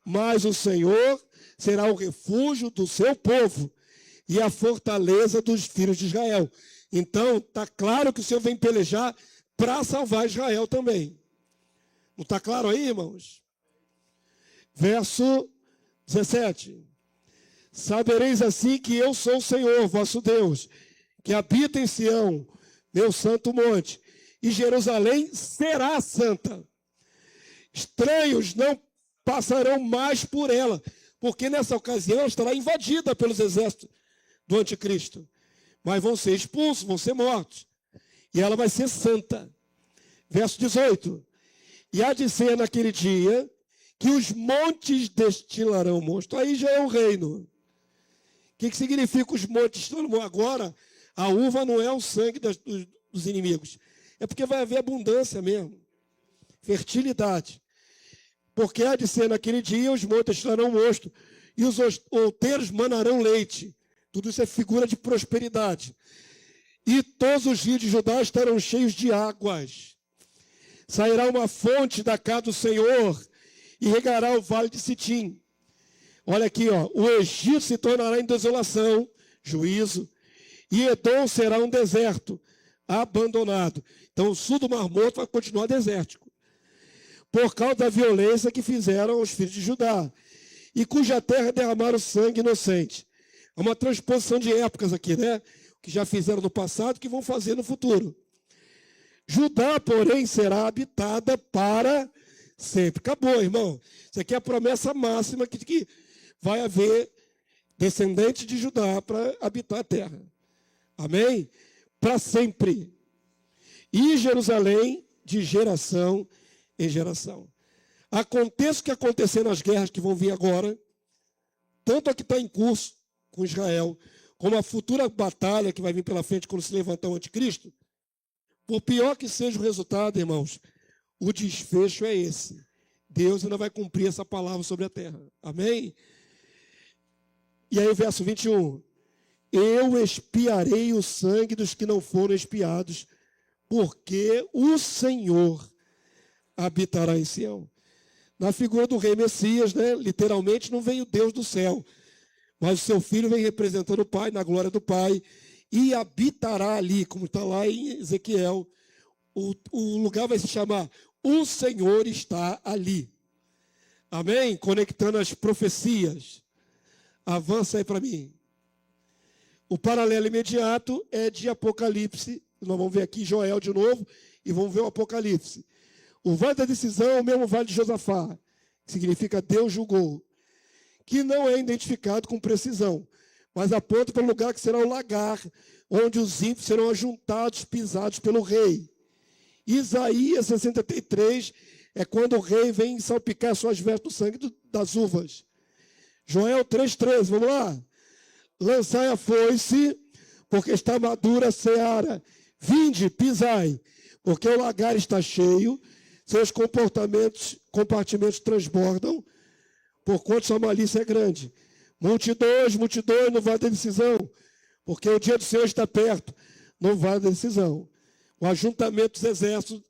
Speaker 1: Mas o Senhor será o refúgio do seu povo e a fortaleza dos filhos de Israel. Então, está claro que o Senhor vem pelejar para salvar Israel também. Não está claro aí, irmãos? Verso 17. Sabereis assim que eu sou o Senhor, vosso Deus, que habita em Sião, meu santo monte, e Jerusalém será santa. Estranhos não passarão mais por ela, porque nessa ocasião ela estará invadida pelos exércitos do anticristo. Mas vão ser expulsos, vão ser mortos. E ela vai ser santa. Verso 18. E há de ser naquele dia que os montes destilarão mosto. Aí já é o reino. O que significa os montes destilarão? Agora, a uva não é o sangue dos inimigos. É porque vai haver abundância mesmo. Fertilidade. Porque há de ser naquele dia os montes destilarão mosto e os outeiros manarão leite. Tudo isso é figura de prosperidade. E todos os rios de Judá estarão cheios de águas. Sairá uma fonte da casa do Senhor e regará o vale de Sitim. Olha aqui, ó, o Egito se tornará em desolação, juízo, e Edom será um deserto, abandonado. Então o sul do Mar Morto vai continuar desértico, por causa da violência que fizeram os filhos de Judá, e cuja terra derramaram sangue inocente. É uma transposição de épocas aqui, né? Que já fizeram no passado, que vão fazer no futuro. Judá, porém, será habitada para sempre. Acabou, irmão. Isso aqui é a promessa máxima que vai haver descendentes de Judá para habitar a terra. Amém? Para sempre. E Jerusalém de geração em geração. Aconteça o que acontecer nas guerras que vão vir agora, tanto a que está em curso com Israel, como a futura batalha que vai vir pela frente quando se levantar o anticristo, por pior que seja o resultado, irmãos, o desfecho é esse. Deus ainda vai cumprir essa palavra sobre a terra. Amém? E aí, verso 21. Eu expiarei o sangue dos que não foram expiados, porque o Senhor habitará em Sião. Na figura do rei Messias, né, literalmente não vem o Deus do céu, mas o seu filho vem representando o Pai, na glória do Pai, e habitará ali, como está lá em Ezequiel. O lugar vai se chamar O Senhor está ali. Amém? Conectando as profecias. Avança aí para mim. O paralelo imediato é de Apocalipse. Nós vamos ver aqui Joel de novo e vamos ver o Apocalipse. O vale da decisão é o mesmo vale de Josafá, que significa Deus julgou, que não é identificado com precisão, mas aponta para o lugar que será o lagar, onde os ímpios serão ajuntados, pisados pelo rei. Isaías 63 é quando o rei vem salpicar suas vestes do sangue das uvas. Joel 3,13, vamos lá. Lançai a foice, porque está madura a seara. Vinde, pisai, porque o lagar está cheio, seus compartimentos transbordam, porquanto sua malícia é grande. Multidões no vale da decisão, porque o dia do Senhor está perto, no vale da decisão. O ajuntamento dos exércitos,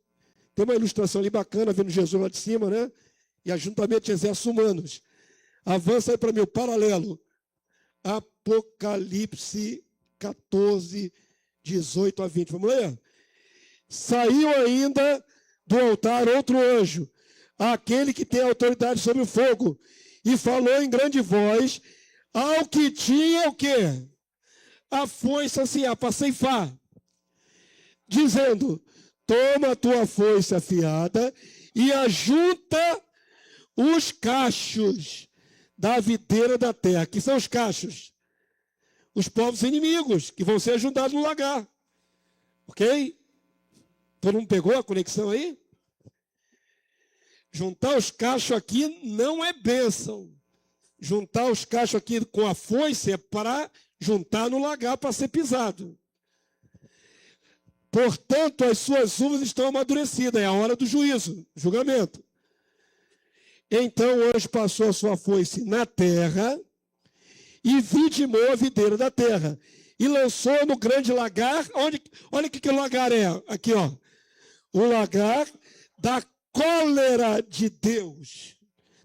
Speaker 1: tem uma ilustração ali bacana, vendo Jesus lá de cima, né? E ajuntamento de exércitos humanos. Avança aí para mim o paralelo. Apocalipse 14, 18 a 20. Vamos ler? Saiu ainda do altar outro anjo, aquele que tem autoridade sobre o fogo, e falou em grande voz ao que tinha o quê? A foice assim, para ceifar, dizendo: toma a tua foice afiada e ajunta os cachos da videira da terra, que são os cachos, os povos inimigos, que vão ser ajudados no lagar. Ok? Todo mundo pegou a conexão aí? Juntar os cachos aqui não é bênção. Juntar os cachos aqui com a foice é para juntar no lagar para ser pisado. Portanto, as suas uvas estão amadurecidas. É a hora do juízo, julgamento. Então o anjo passou a sua foice na terra e vidimou a videira da terra. E lançou no grande lagar. Olha o que o lagar é. Aqui, ó. O lagar da cólera de Deus.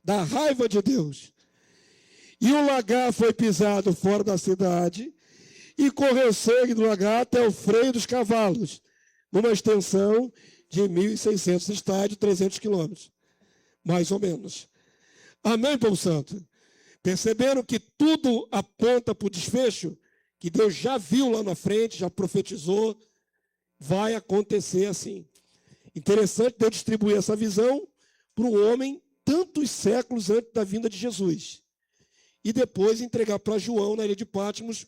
Speaker 1: Da raiva de Deus. E o lagar foi pisado fora da cidade e correu sangue do lagar até o freio dos cavalos, numa extensão de 1.600 estádios, 300 quilômetros, mais ou menos. Amém, povo santo? Perceberam que tudo aponta para o desfecho, que Deus já viu lá na frente, já profetizou, vai acontecer assim. Interessante Deus distribuir essa visão para um homem tantos séculos antes da vinda de Jesus. E depois entregar para João, na ilha de Patmos,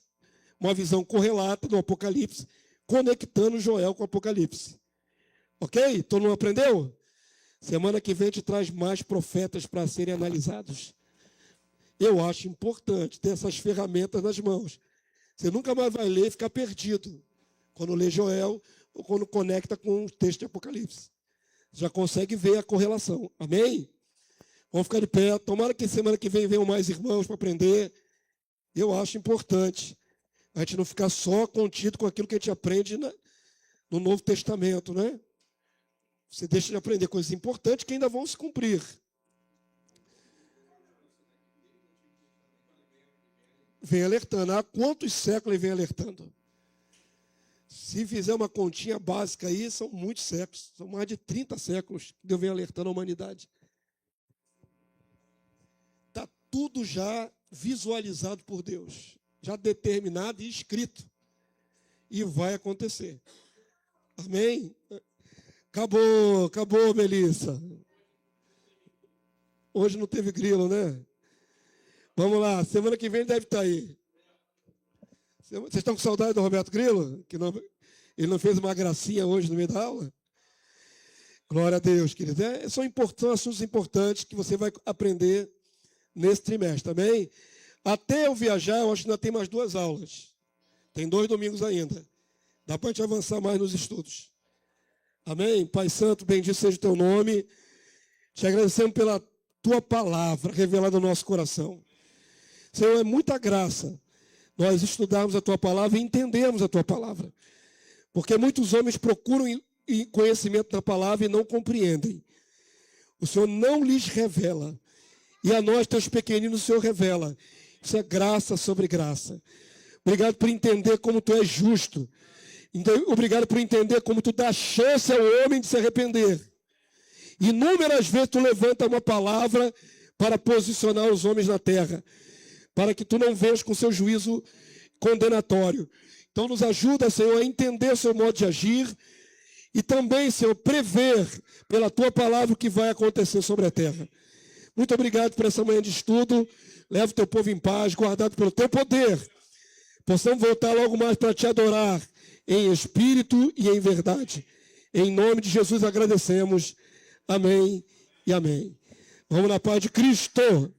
Speaker 1: uma visão correlata do Apocalipse, conectando Joel com o Apocalipse. Ok? Todo mundo aprendeu? Semana que vem a gente traz mais profetas para serem analisados. Eu acho importante ter essas ferramentas nas mãos. Você nunca mais vai ler e ficar perdido quando lê Joel ou quando conecta com o texto de Apocalipse. Já consegue ver a correlação. Amém? Vamos ficar de pé. Tomara que semana que vem venham mais irmãos para aprender. Eu acho importante a gente não ficar só contido com aquilo que a gente aprende no Novo Testamento, né? Você deixa de aprender coisas importantes que ainda vão se cumprir. Vem alertando. Há quantos séculos ele vem alertando? Se fizer uma continha básica aí, são muitos séculos. São mais de 30 séculos que Deus vem alertando a humanidade. Está tudo já visualizado por Deus. Já determinado e escrito. E vai acontecer. Amém? Acabou, Melissa. Hoje não teve grilo, né? Vamos lá, semana que vem deve estar aí. Vocês estão com saudade do Roberto Grilo? Ele não fez uma gracinha hoje no meio da aula? Glória a Deus, queridos. São assuntos importantes que você vai aprender nesse trimestre, amém? Até eu viajar, eu acho que ainda tem mais 2 aulas. Tem 2 domingos ainda. Dá para a gente avançar mais nos estudos. Amém? Pai Santo, bendito seja o teu nome. Te agradecemos pela tua palavra revelada no nosso coração. Senhor, é muita graça nós estudarmos a tua palavra e entendermos a tua palavra. Porque muitos homens procuram conhecimento da palavra e não compreendem. O Senhor não lhes revela. E a nós, teus pequeninos, o Senhor revela. Isso é graça sobre graça. Obrigado por entender como tu és justo. Obrigado por entender como tu dá chance ao homem de se arrepender. Inúmeras vezes tu levanta uma palavra para posicionar os homens na terra, para que tu não venhas com seu juízo condenatório. Então nos ajuda, Senhor, a entender o seu modo de agir e também, Senhor, prever pela tua palavra o que vai acontecer sobre a terra. Muito obrigado por essa manhã de estudo. Leva o teu povo em paz, guardado pelo teu poder. Possamos voltar logo mais para te adorar em espírito e em verdade. Em nome de Jesus agradecemos. Amém e amém. Vamos na paz de Cristo.